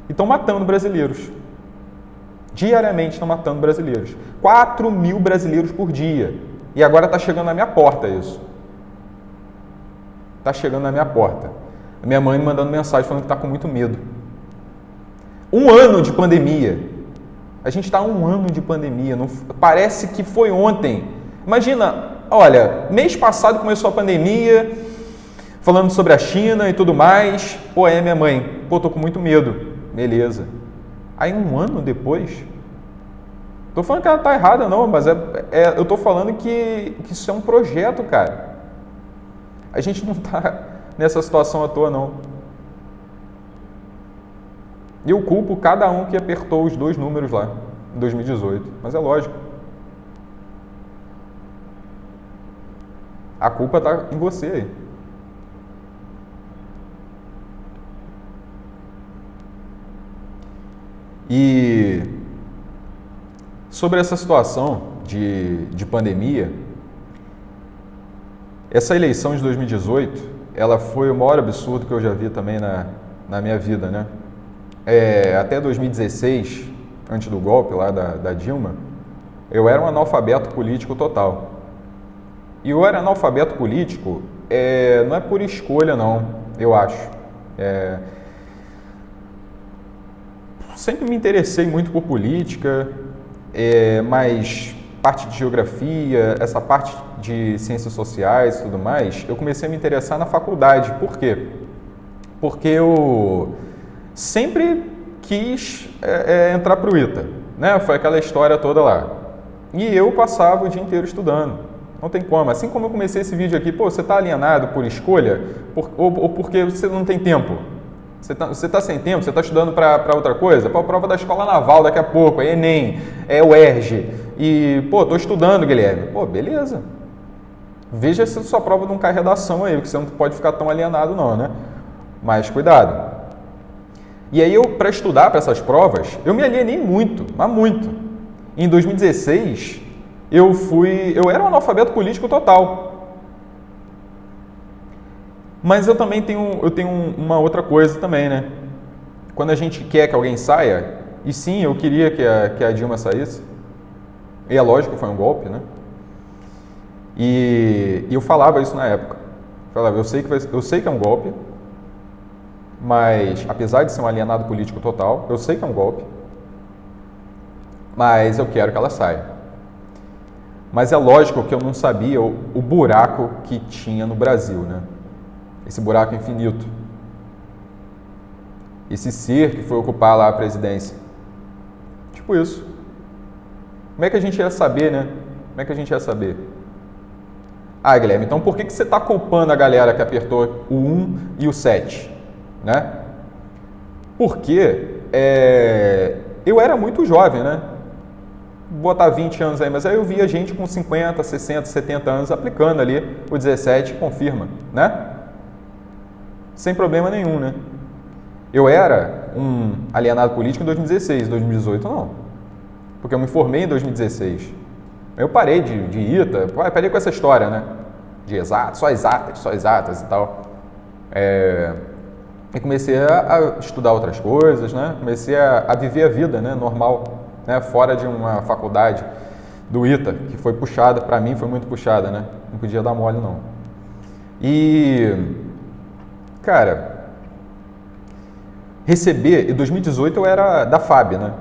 E estão matando brasileiros. Diariamente estão matando brasileiros. 4 mil brasileiros por dia. E agora está chegando na minha porta isso. Está chegando na minha porta. A minha mãe me mandando mensagem falando que está com muito medo. 1 ano de pandemia. A gente está há 1 ano de pandemia. Não, parece que foi ontem. Imagina, olha, mês passado começou a pandemia, falando sobre a China e tudo mais. Pô, aí minha mãe, pô, tô com muito medo. Beleza. Aí 1 ano depois, tô falando que ela tá errada não, mas eu tô falando que isso é um projeto, cara. A gente não tá nessa situação à toa não. E eu culpo cada um que apertou os 2 números lá, em 2018. Mas é lógico. A culpa tá em você aí. E sobre essa situação de pandemia, essa eleição de 2018, ela foi o maior absurdo que eu já vi também na minha vida, né? Até 2016, antes do golpe lá da Dilma, eu era um analfabeto político total. E eu era analfabeto político, não é por escolha não, eu acho. Sempre me interessei muito por política, mas parte de geografia, essa parte de ciências sociais e tudo mais, eu comecei a me interessar na faculdade. Por quê? Porque eu sempre quis entrar para o ITA, né? Foi aquela história toda lá. E eu passava o dia inteiro estudando. Não tem como. Assim como eu comecei esse vídeo aqui, pô, você está alienado por escolha ou porque você não tem tempo? Você está sem tempo? Você está estudando para outra coisa? Para a prova da escola naval daqui a pouco, é Enem, é UERJ. E, pô, estou estudando, Guilherme. Pô, beleza. Veja se a sua prova não cai redação aí, porque você não pode ficar tão alienado não, né? Mas cuidado. E aí para estudar para essas provas, eu me alienei muito, mas muito. Em 2016, eu era um analfabeto político total. Mas eu também tenho uma outra coisa também, né? Quando a gente quer que alguém saia, e sim, eu queria que a Dilma saísse, e é lógico que foi um golpe, né? E eu falava isso na época. Falava, eu sei que é um golpe, mas apesar de ser um alienado político total, eu sei que é um golpe, mas eu quero que ela saia. Mas é lógico que eu não sabia o buraco que tinha no Brasil, né? Esse buraco infinito. Esse ser que foi ocupar lá a presidência. Tipo isso. Como é que a gente ia saber, né? Como é que a gente ia saber? Ah, Guilherme, então por que você está culpando a galera que apertou o 1 e o 7? Né? Porque eu era muito jovem, né? Vou botar 20 anos aí, mas aí eu via gente com 50, 60, 70 anos aplicando ali o 17 confirma, né? Sem problema nenhum, né? Eu era um alienado político em 2016, 2018 não. Porque eu me formei em 2016. Eu parei de ITA, parei com essa história, né? De exatas, só exatas e tal. E comecei a estudar outras coisas, né? Comecei a viver a vida, né? Normal, né? Fora de uma faculdade do ITA, que foi puxada, para mim foi muito puxada, né? Não podia dar mole, não. E, cara, em 2018 eu era da FAB, né?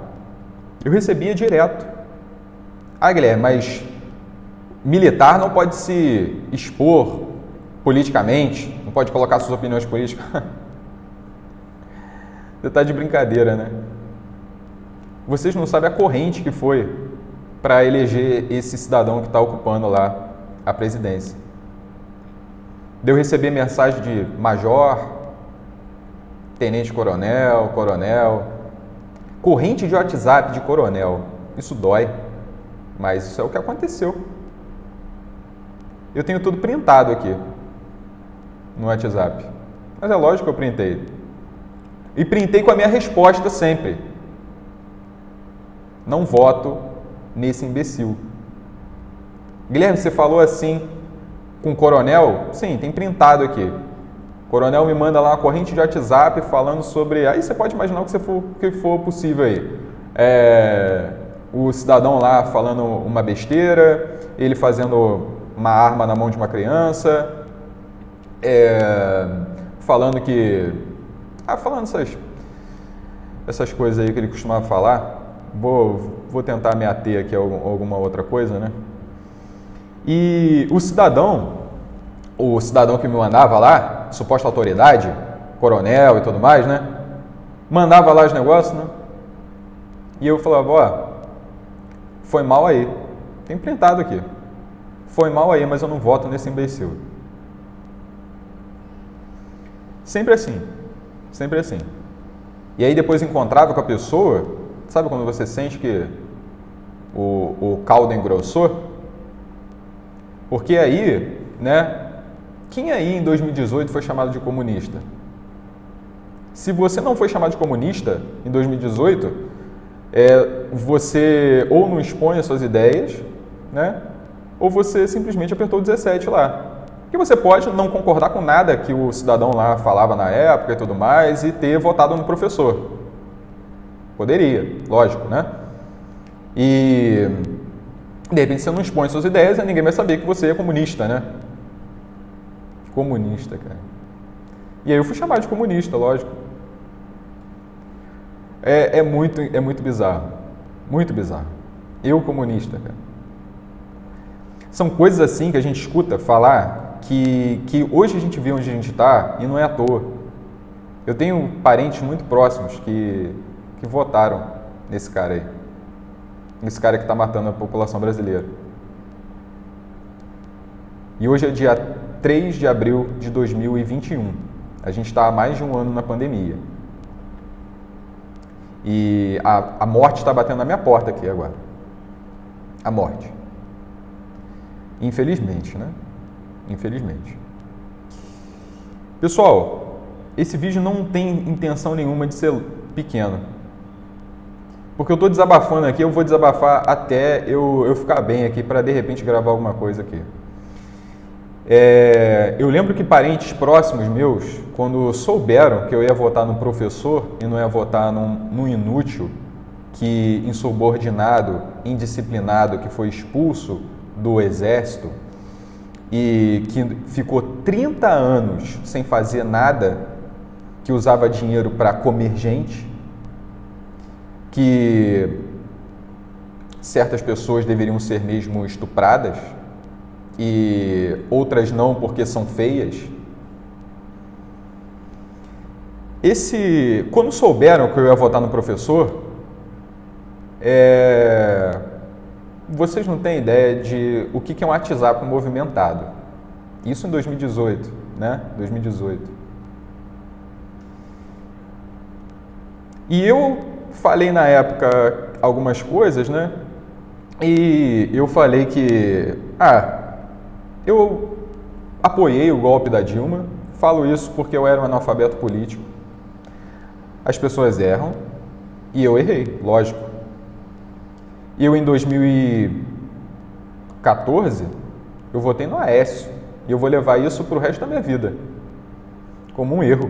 Eu recebia direto. Ah, Guilherme, mas militar não pode se expor politicamente, não pode colocar suas opiniões políticas. Você está de brincadeira, né? Vocês não sabem a corrente que foi para eleger esse cidadão que está ocupando lá a presidência. De eu receber mensagem de major, tenente-coronel, coronel, corrente de WhatsApp de coronel. Isso dói, mas isso é o que aconteceu. Eu tenho tudo printado aqui no WhatsApp. Mas é lógico que eu printei. E printei com a minha resposta sempre. Não voto nesse imbecil. Guilherme, você falou assim com o coronel? Sim, tem printado aqui. O coronel me manda lá uma corrente de WhatsApp falando sobre... Aí você pode imaginar o que for possível aí. O cidadão lá falando uma besteira, ele fazendo uma arma na mão de uma criança, falando que... falando essas coisas aí que ele costumava falar. Vou tentar me ater aqui a alguma outra coisa, né? E o cidadão que me mandava lá, suposta autoridade, coronel e tudo mais, né? Mandava lá os negócios, né? E eu falava, foi mal aí. Tem printado aqui. Foi mal aí, mas eu não voto nesse imbecil. Sempre assim. Sempre assim. E aí depois encontrava com a pessoa, sabe quando você sente que o caldo engrossou? Porque aí, né? Quem aí em 2018 foi chamado de comunista? Se você não foi chamado de comunista em 2018, você ou não expõe as suas ideias, né? Ou você simplesmente apertou o 17 lá. Porque você pode não concordar com nada que o cidadão lá falava na época e tudo mais e ter votado no professor. Poderia, lógico, né? E de repente você não expõe suas ideias e ninguém vai saber que você é comunista, né? Comunista, cara. E aí eu fui chamado de comunista, lógico. É muito bizarro. Muito bizarro. Eu comunista, cara. São coisas assim que a gente escuta falar que hoje a gente vê onde a gente está e não é à toa. Eu tenho parentes muito próximos que votaram nesse cara aí. Nesse cara que está matando a população brasileira. E hoje é dia 3 de abril de 2021. A gente está há mais de um ano na pandemia. E a morte está batendo na minha porta aqui agora. A morte. Infelizmente, né? Infelizmente. Pessoal, esse vídeo não tem intenção nenhuma de ser pequeno. Porque eu estou desabafando aqui, eu vou desabafar até eu ficar bem aqui para de repente gravar alguma coisa aqui. Eu lembro que parentes próximos meus, quando souberam que eu ia votar num professor e não ia votar num inútil, que insubordinado, indisciplinado, que foi expulso do exército e que ficou 30 anos sem fazer nada que usava dinheiro para comer gente, que certas pessoas deveriam ser mesmo estupradas e outras não porque são feias. Quando souberam que eu ia votar no professor, vocês não têm ideia de o que é um WhatsApp movimentado. Isso em 2018, né? 2018. E eu falei na época algumas coisas, né? E eu falei que, eu apoiei o golpe da Dilma. Falo isso porque eu era um analfabeto político. As pessoas erram e eu errei, lógico. Eu, em 2014, eu votei no Aécio e eu vou levar isso para o resto da minha vida, como um erro.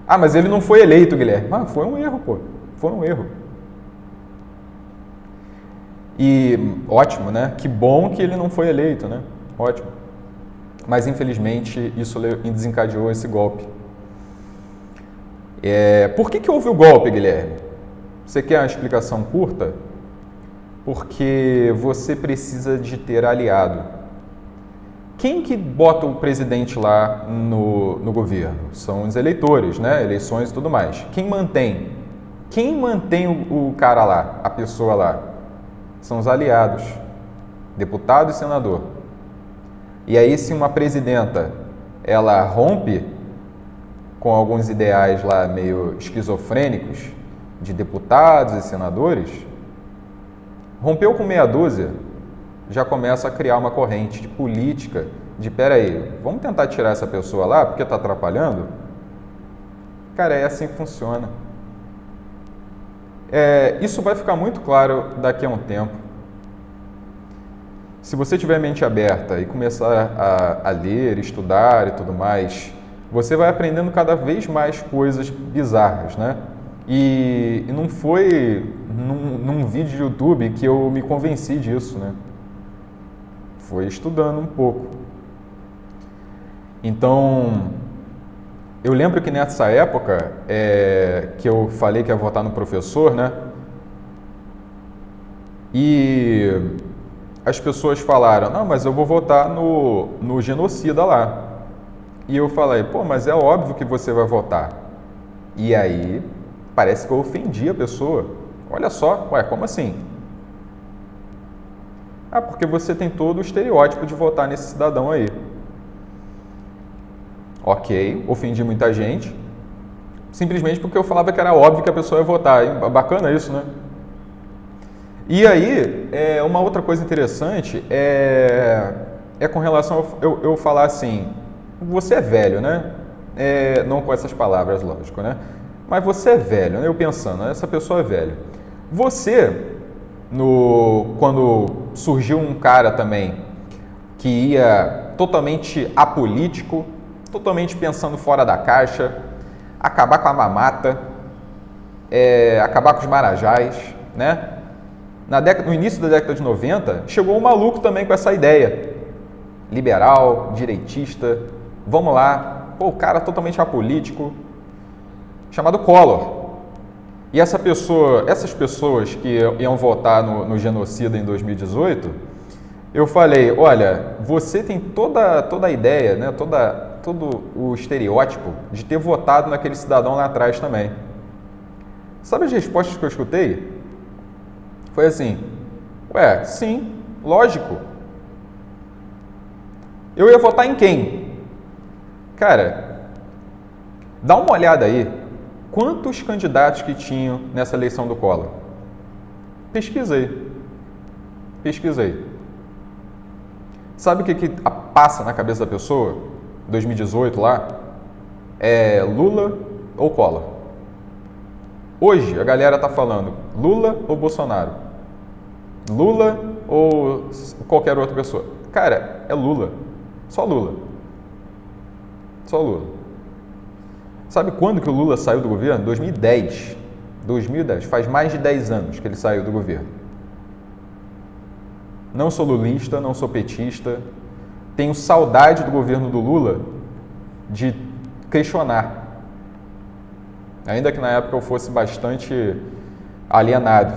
Mas ele não foi eleito, Guilherme. Foi um erro, pô. Foi um erro. E ótimo, né? Que bom que ele não foi eleito, né? Ótimo. Mas, infelizmente, isso desencadeou esse golpe. Por que houve o golpe, Guilherme? Você quer uma explicação curta? Porque você precisa de ter aliado. Quem que bota o presidente lá no governo? São os eleitores, né? Eleições e tudo mais. Quem mantém? Quem mantém o cara lá, a pessoa lá? São os aliados, deputado e senador. E aí, se uma presidenta, ela rompe com alguns ideais lá meio esquizofrênicos de deputados e senadores, rompeu com meia dúzia, já começa a criar uma corrente de política de, peraí, vamos tentar tirar essa pessoa lá porque está atrapalhando? Cara, é assim que funciona. Isso vai ficar muito claro daqui a um tempo. Se você tiver mente aberta e começar a ler, estudar e tudo mais, você vai aprendendo cada vez mais coisas bizarras, né? E não foi num vídeo de YouTube que eu me convenci disso, né? Foi estudando um pouco. Então, eu lembro que nessa época que eu falei que ia votar no professor, né? E as pessoas falaram, não, mas eu vou votar no genocida lá. E eu falei, mas é óbvio que você vai votar. E aí, parece que eu ofendi a pessoa. Olha só, como assim? Porque você tem todo o estereótipo de votar nesse cidadão aí. Ok, ofendi muita gente, simplesmente porque eu falava que era óbvio que a pessoa ia votar. Bacana isso, né? E aí, uma outra coisa interessante é com relação a eu falar assim, você é velho, né? Não com essas palavras, lógico, né? Mas você é velho, né? Eu pensando, essa pessoa é velha. Você, quando surgiu um cara também que ia totalmente apolítico, totalmente pensando fora da caixa, acabar com a mamata, acabar com os marajás, né? No início da década de 90, chegou um maluco também com essa ideia. Liberal, direitista, vamos lá, o cara totalmente apolítico, chamado Collor. E essas pessoas que iam votar no genocida em 2018, eu falei, olha, você tem toda a ideia, né, todo o estereótipo de ter votado naquele cidadão lá atrás também. Sabe as respostas que eu escutei? Foi assim, sim, lógico. Eu ia votar em quem? Cara, dá uma olhada aí. Quantos candidatos que tinham nessa eleição do Collor? Pesquisei. Sabe o que passa na cabeça da pessoa? 2018 lá? Lula ou Collor? Hoje a galera tá falando Lula ou Bolsonaro? Lula ou qualquer outra pessoa? Cara, é Lula. Só Lula. Sabe quando que o Lula saiu do governo? 2010. 2010. Faz mais de 10 anos que ele saiu do governo. Não sou lulista, não sou petista. Tenho saudade do governo do Lula de questionar. Ainda que na época eu fosse bastante alienado.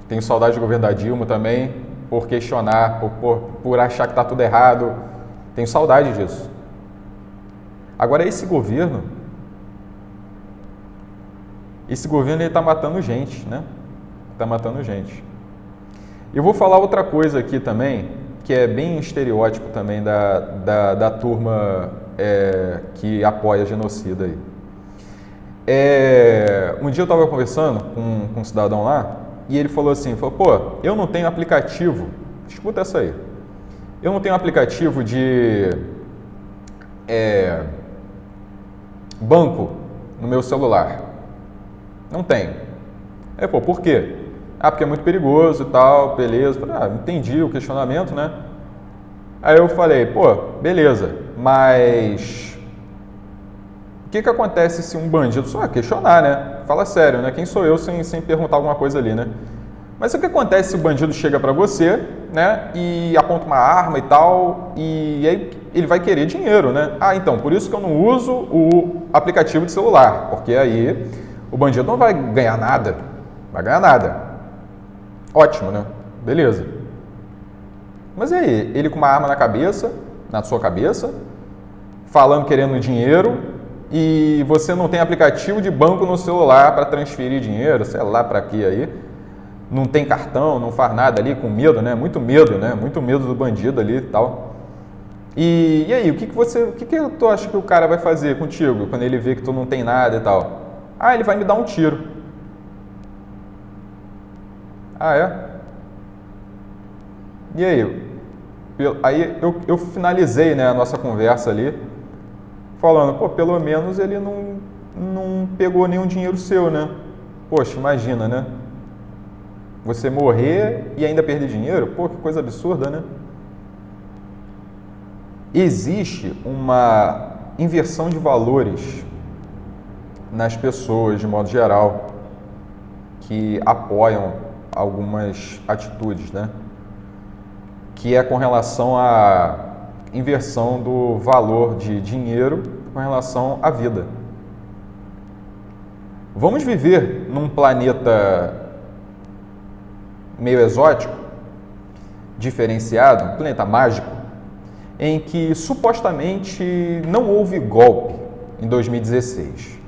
Tenho saudade do governo da Dilma também, por questionar, por achar que está tudo errado. Tenho saudade disso. Agora, esse governo ele está matando gente, né? Está matando gente. Eu vou falar outra coisa aqui também, que é bem estereótipo também da turma que apoia genocida aí. Um dia eu estava conversando com um cidadão lá, e ele falou assim, pô, eu não tenho aplicativo, escuta essa aí, eu não tenho aplicativo de banco no meu celular. Não tenho. Pô, por quê? Porque é muito perigoso e tal, beleza. Entendi o questionamento, né? Aí eu falei, pô, beleza, mas o que acontece se um bandido só questionar, né? Fala sério, né? Quem sou eu sem perguntar alguma coisa ali, né? Mas o que acontece se o bandido chega para você, né, e aponta uma arma e tal, e aí ele vai querer dinheiro, né? Então, por isso que eu não uso o aplicativo de celular, porque aí o bandido não vai ganhar nada, vai ganhar nada. Ótimo, né? Beleza. Mas e aí? Ele com uma arma na sua cabeça, falando querendo dinheiro, e você não tem aplicativo de banco no celular para transferir dinheiro, sei lá para quê aí. Não tem cartão, não faz nada ali, com medo, né? Muito medo, né? Muito medo do bandido ali e tal. E aí, o que tu acha que o cara vai fazer contigo quando ele vê que tu não tem nada e tal? Ele vai me dar um tiro. E aí? Aí eu finalizei, né, a nossa conversa ali, falando, pô, pelo menos ele não pegou nenhum dinheiro seu, né? Poxa, imagina, né? Você morrer e ainda perder dinheiro? Pô, que coisa absurda, né? Existe uma inversão de valores nas pessoas, de modo geral, que apoiam algumas atitudes, né? Que é com relação à inversão do valor de dinheiro com relação à vida. Vamos viver num planeta meio exótico, diferenciado, um planeta mágico, em que supostamente não houve golpe em 2016.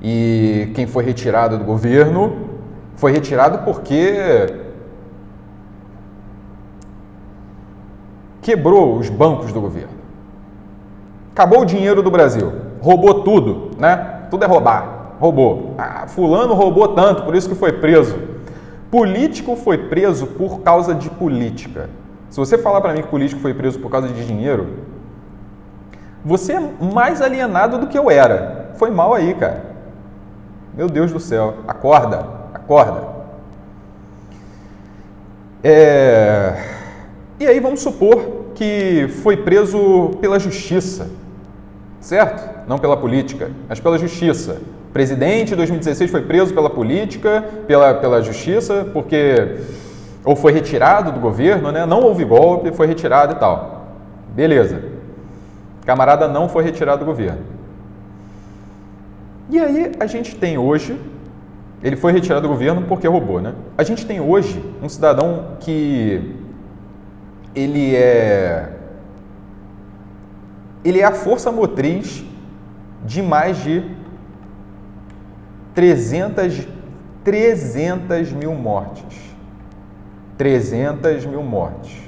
E quem foi retirado do governo foi retirado porque quebrou os bancos do governo. Acabou o dinheiro do Brasil, roubou tudo, né? Tudo é roubar, roubou. Fulano roubou tanto, por isso que foi preso. Político foi preso por causa de política. Se você falar para mim que político foi preso por causa de dinheiro, você é mais alienado do que eu era. Foi mal aí, cara. Meu Deus do céu. Acorda, acorda. E aí vamos supor que foi preso pela justiça, certo? Não pela política, mas pela justiça. O presidente de 2016 foi preso pela política, pela justiça, porque ou foi retirado do governo, né? Não houve golpe, foi retirado e tal. Beleza. Camarada não foi retirado do governo. E aí a gente tem hoje, ele foi retirado do governo porque roubou, né? A gente tem hoje um cidadão que ele é a força motriz de mais de 300 mil mortes. 300 mil mortes.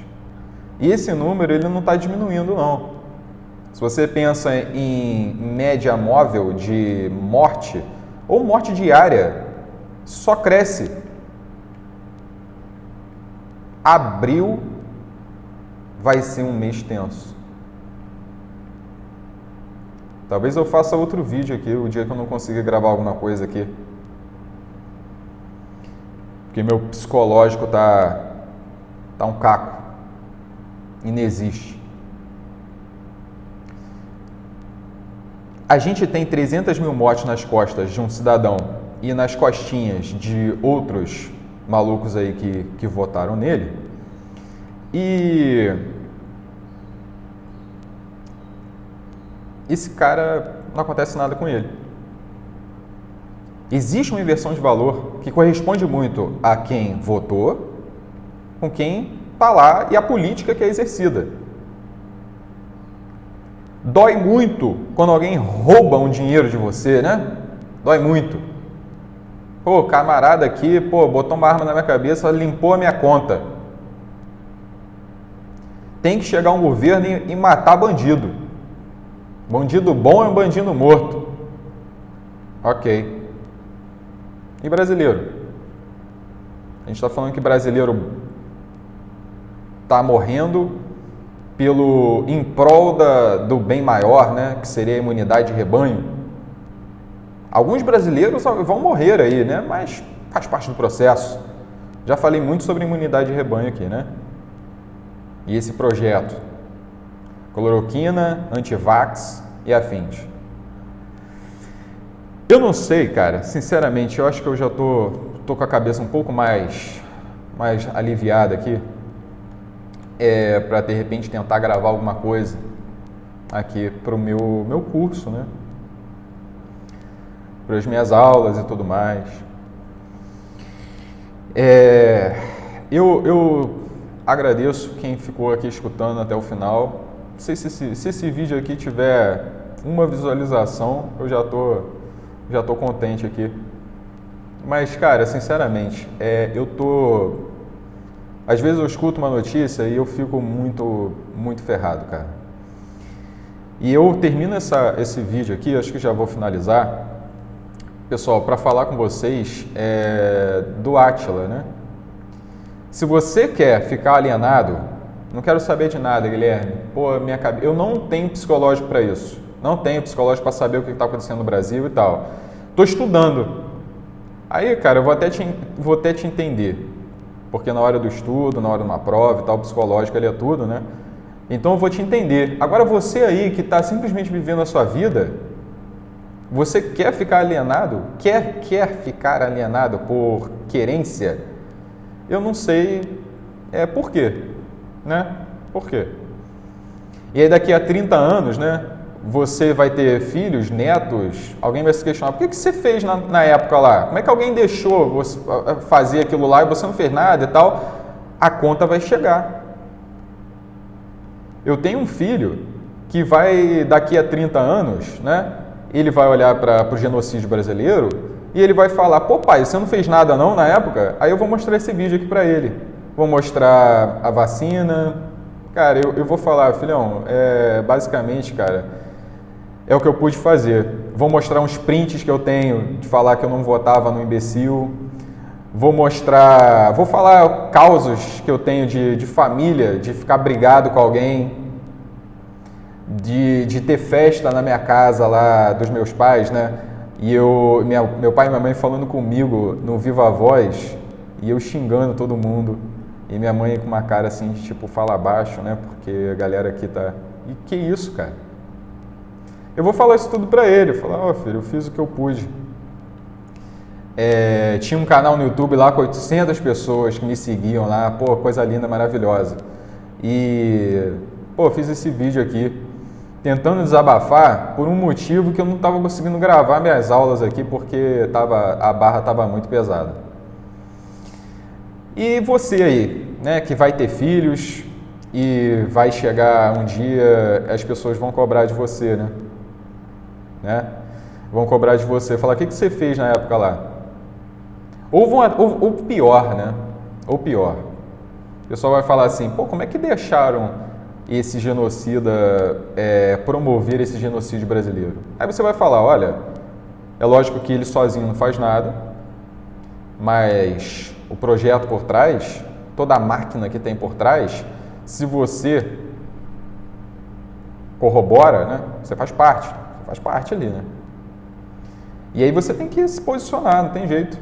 E esse número ele não está diminuindo, não. Se você pensa em média móvel de morte, ou morte diária, só cresce. Abril vai ser um mês tenso. Talvez eu faça outro vídeo aqui, o dia que eu não consiga gravar alguma coisa aqui. Porque meu psicológico tá um caco. Inexiste. A gente tem 300 mil mortes nas costas de um cidadão e nas costinhas de outros malucos aí que votaram nele. E esse cara, não acontece nada com ele. Existe uma inversão de valor que corresponde muito a quem votou com quem está lá e a política que é exercida. Dói muito quando alguém rouba um dinheiro de você, né? Dói muito. Pô, camarada aqui, botou uma arma na minha cabeça, limpou a minha conta. Tem que chegar um governo e matar bandido. Bandido bom é um bandido morto. Ok. E brasileiro? A gente está falando que brasileiro está morrendo em prol do bem maior, né? Que seria a imunidade de rebanho. Alguns brasileiros vão morrer aí, né? Mas faz parte do processo. Já falei muito sobre imunidade de rebanho aqui, né? E esse projeto. Cloroquina, antivax e afins. Eu não sei, cara, sinceramente, eu acho que eu já tô com a cabeça um pouco mais aliviada aqui, para de repente tentar gravar alguma coisa aqui para o meu curso, né? Para as minhas aulas e tudo mais. Eu agradeço quem ficou aqui escutando até o final. Não sei se esse vídeo aqui tiver uma visualização, eu já tô contente aqui. Mas, cara, sinceramente, às vezes eu escuto uma notícia e eu fico muito, muito ferrado, cara. E eu termino esse vídeo aqui, acho que já vou finalizar, pessoal, para falar com vocês do Átila, né? Se você quer ficar alienado, não quero saber de nada, Guilherme. Eu não tenho psicológico para isso. Não tenho psicológico para saber o que está acontecendo no Brasil e tal. Estou estudando. Aí, cara, eu vou até te entender. Porque na hora do estudo, na hora de uma prova e tal, o psicológico ele é tudo, né? Então eu vou te entender. Agora você aí que está simplesmente vivendo a sua vida, você quer ficar alienado? Quer ficar alienado por querência? Eu não sei por quê, né? Por quê? E aí daqui a 30 anos, né? Você vai ter filhos, netos, alguém vai se questionar, por que você fez na época lá? Como é que alguém deixou você fazer aquilo lá e você não fez nada e tal? A conta vai chegar. Eu tenho um filho que vai, daqui a 30 anos, né? Ele vai olhar para o genocídio brasileiro e ele vai falar, pai, você não fez nada não na época? Aí eu vou mostrar esse vídeo aqui para ele. Vou mostrar a vacina. Cara, eu vou falar, filhão, basicamente, cara, é o que eu pude fazer. Vou mostrar uns prints que eu tenho de falar que eu não votava no imbecil. Vou falar causos que eu tenho de família, de ficar brigado com alguém, de ter festa na minha casa lá dos meus pais, né? E meu pai e minha mãe falando comigo no Viva Voz e eu xingando todo mundo. E minha mãe com uma cara assim, de tipo, fala baixo, né? Porque a galera aqui tá... E que isso, cara? Eu vou falar isso tudo pra ele. Falar, filho, eu fiz o que eu pude. Tinha um canal no YouTube lá com 800 pessoas que me seguiam lá. Coisa linda, maravilhosa. E, fiz esse vídeo aqui tentando desabafar por um motivo que eu não estava conseguindo gravar minhas aulas aqui porque a barra estava muito pesada. E você aí, né, que vai ter filhos e vai chegar um dia, as pessoas vão cobrar de você, né? Vão cobrar de você, falar, o que você fez na época lá? Ou pior, né? Ou pior. O pessoal vai falar assim, como é que deixaram esse genocida promover esse genocídio brasileiro? Aí você vai falar, olha, é lógico que ele sozinho não faz nada, mas o projeto por trás, toda a máquina que tem por trás, se você corrobora, né, você faz parte ali, né? E aí você tem que se posicionar, não tem jeito.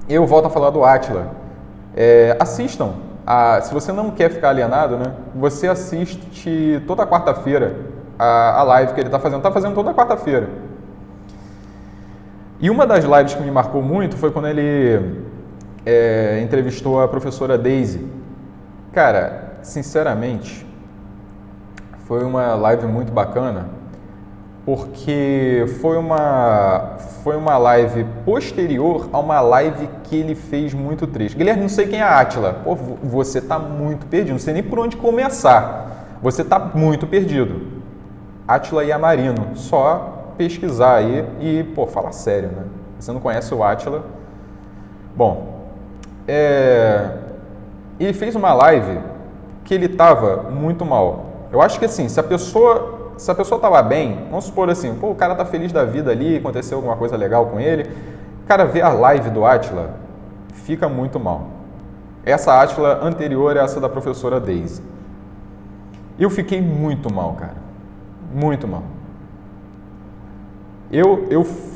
Eu volto a falar do Átila. Assistam. Se você não quer ficar alienado, né, você assiste toda quarta-feira a live que ele está fazendo toda quarta-feira. E uma das lives que me marcou muito foi quando ele entrevistou a professora Daisy. Cara, sinceramente, foi uma live muito bacana, porque foi uma live posterior a uma live que ele fez muito triste. Guilherme, não sei quem é a Átila. Pô, você tá muito perdido, não sei nem por onde começar. Você tá muito perdido. Átila Yamarino, só pesquisar aí e, pô, fala sério, né? Você não conhece o Átila? Bom, ele fez uma live que ele tava muito mal. Eu acho que assim, se a pessoa estava bem, vamos supor assim, pô, o cara tá feliz da vida ali, aconteceu alguma coisa legal com ele, o cara vê a live do Átila, fica muito mal. Essa Átila anterior é essa da professora Daisy. Eu fiquei muito mal, cara. Muito mal.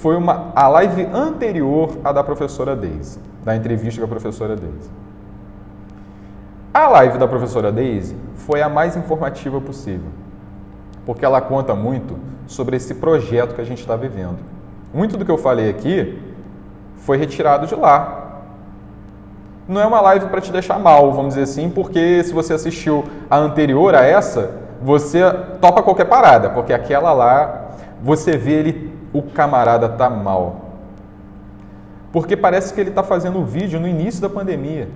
Foi a live anterior à da professora Daisy, da entrevista com a professora Daisy. A live da professora Daisy foi a mais informativa possível, porque ela conta muito sobre esse projeto que a gente está vivendo. Muito do que eu falei aqui foi retirado de lá. Não é uma live para te deixar mal, vamos dizer assim, porque se você assistiu a anterior a essa, você topa qualquer parada, porque aquela lá, você vê o camarada tá mal. Porque parece que ele está fazendo o vídeo no início da pandemia.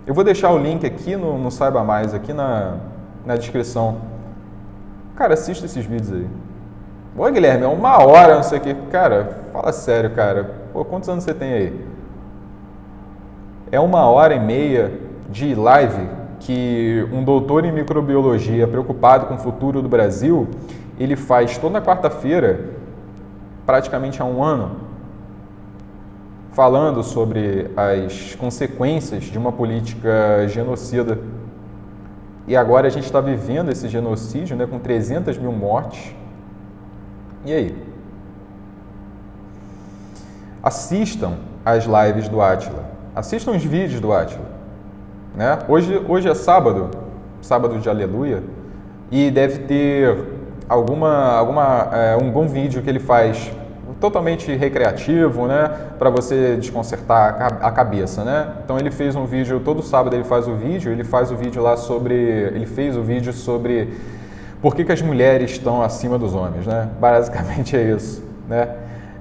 Eu vou deixar o link aqui no Saiba Mais, aqui na descrição. Cara, assista esses vídeos aí. Ô, Guilherme, é 1 hora, não sei o quê. Cara, fala sério, cara. Pô, quantos anos você tem aí? É 1h30 de live que um doutor em microbiologia preocupado com o futuro do Brasil, ele faz toda quarta-feira, praticamente há 1 ano, falando sobre as consequências de uma política genocida. E agora a gente está vivendo esse genocídio, né, com 300 mil mortes. E aí? Assistam as lives do Átila. Assistam os vídeos do Átila. Né? Hoje é sábado de Aleluia, e deve ter algum vídeo que ele faz totalmente recreativo, né, para você desconcertar a cabeça, né? Então ele fez um vídeo, todo sábado ele faz o vídeo lá ele fez o vídeo sobre por que as mulheres estão acima dos homens, né? Basicamente é isso, né?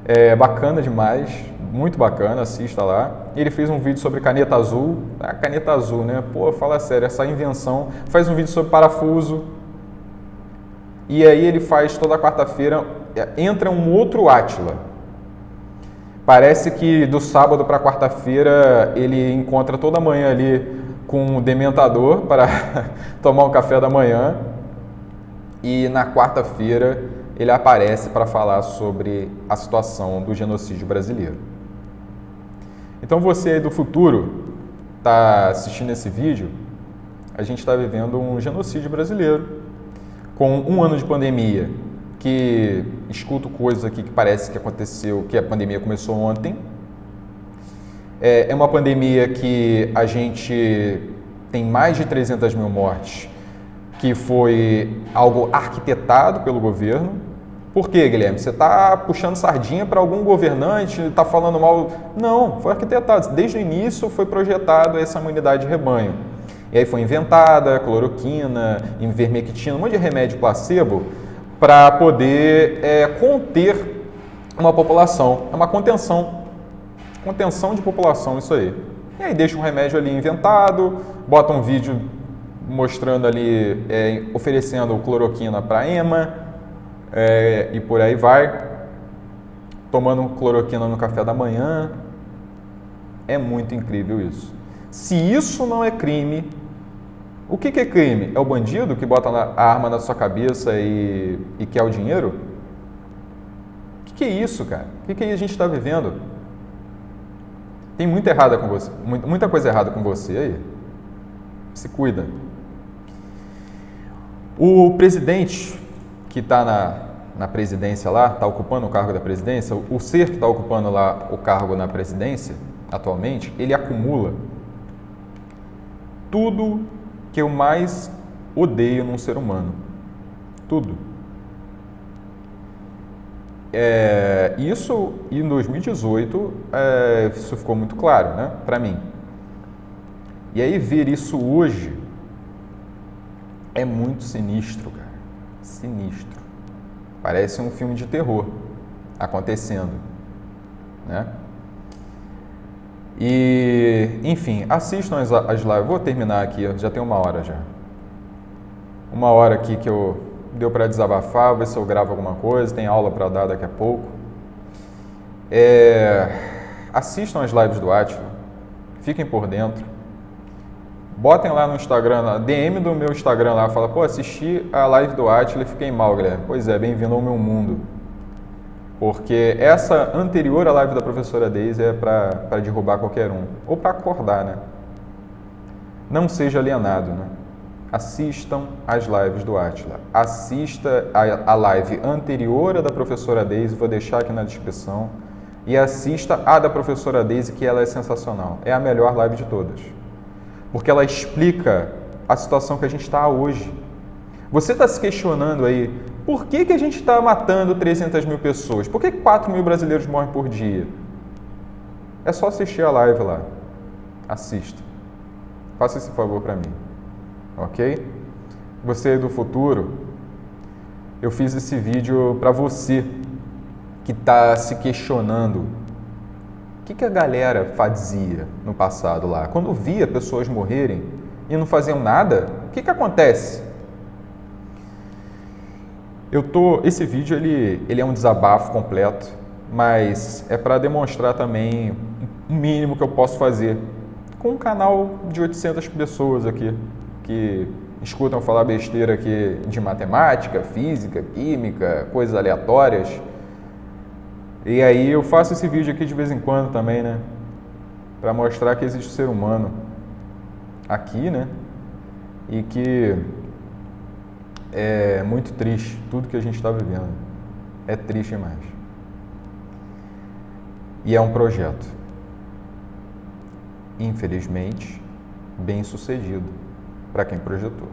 É bacana demais, muito bacana, assista lá. Ele fez um vídeo sobre caneta azul, a caneta azul, né? Pô, fala sério, essa invenção. Faz um vídeo sobre parafuso. E aí ele faz toda quarta-feira, entra um outro Átila. Parece que do sábado para quarta-feira ele encontra toda manhã ali com um dementador para tomar um café da manhã. E na quarta-feira ele aparece para falar sobre a situação do genocídio brasileiro. Então você aí do futuro está assistindo esse vídeo, a gente está vivendo um genocídio brasileiro. Com 1 ano de pandemia, que escuto coisas aqui que parece que aconteceu, que a pandemia começou ontem. É uma pandemia que a gente tem mais de 300 mil mortes, que foi algo arquitetado pelo governo. Por quê, Guilherme? Você está puxando sardinha para algum governante, está falando mal? Não, foi arquitetado. Desde o início foi projetado essa imunidade de rebanho. E aí foi inventada cloroquina, ivermectina, um monte de remédio placebo para poder conter uma população. É uma contenção de população isso aí. E aí deixa um remédio ali inventado, bota um vídeo mostrando ali, oferecendo cloroquina para ema, e por aí vai, tomando cloroquina no café da manhã. É muito incrível isso. Se isso não é crime, o que é crime? É o bandido que bota a arma na sua cabeça e quer o dinheiro? O que é isso, cara? O que a gente está vivendo? Tem muita coisa errada com você aí. Se cuida. O presidente que está na presidência lá, está ocupando o cargo da presidência, o ser que está ocupando lá o cargo na presidência atualmente, ele acumula tudo que eu mais odeio num ser humano. Tudo. Isso em 2018, isso ficou muito claro, né, para mim. E aí ver isso hoje é muito sinistro, cara. Sinistro. Parece um filme de terror acontecendo, né? E, enfim, assistam as lives. Vou terminar aqui, já tem 1 hora já. 1 hora aqui que deu para desabafar, ver se eu gravo alguma coisa, tem aula para dar daqui a pouco. Assistam as lives do Átila, fiquem por dentro. Botem lá no Instagram, na DM do meu Instagram lá, fala, pô, assisti a live do Átila e fiquei mal, Guilherme. Pois é, bem-vindo ao meu mundo. Porque essa anterior à live da professora Daisy é para derrubar qualquer um. Ou para acordar, né? Não seja alienado, né? Assistam as lives do Átila. Assista a live anterior à da professora Daisy, vou deixar aqui na descrição. E assista a da professora Daisy, que ela é sensacional. É a melhor live de todas. Porque ela explica a situação que a gente está hoje. Você está se questionando aí, por que a gente está matando 300 mil pessoas? Por que 4 mil brasileiros morrem por dia? É só assistir a live lá. Assista. Faça esse favor para mim. Ok? Você do futuro, eu fiz esse vídeo para você que está se questionando. O que a galera fazia no passado lá? Quando via pessoas morrerem e não faziam nada, o que acontece? Esse vídeo ele é um desabafo completo, mas é para demonstrar também o mínimo que eu posso fazer com um canal de 800 pessoas aqui que escutam falar besteira aqui de matemática, física, química, coisas aleatórias. E aí eu faço esse vídeo aqui de vez em quando também, né? Para mostrar que existe ser humano aqui, né? E que é muito triste tudo que a gente está vivendo. É triste demais. E é um projeto, infelizmente, bem sucedido para quem projetou.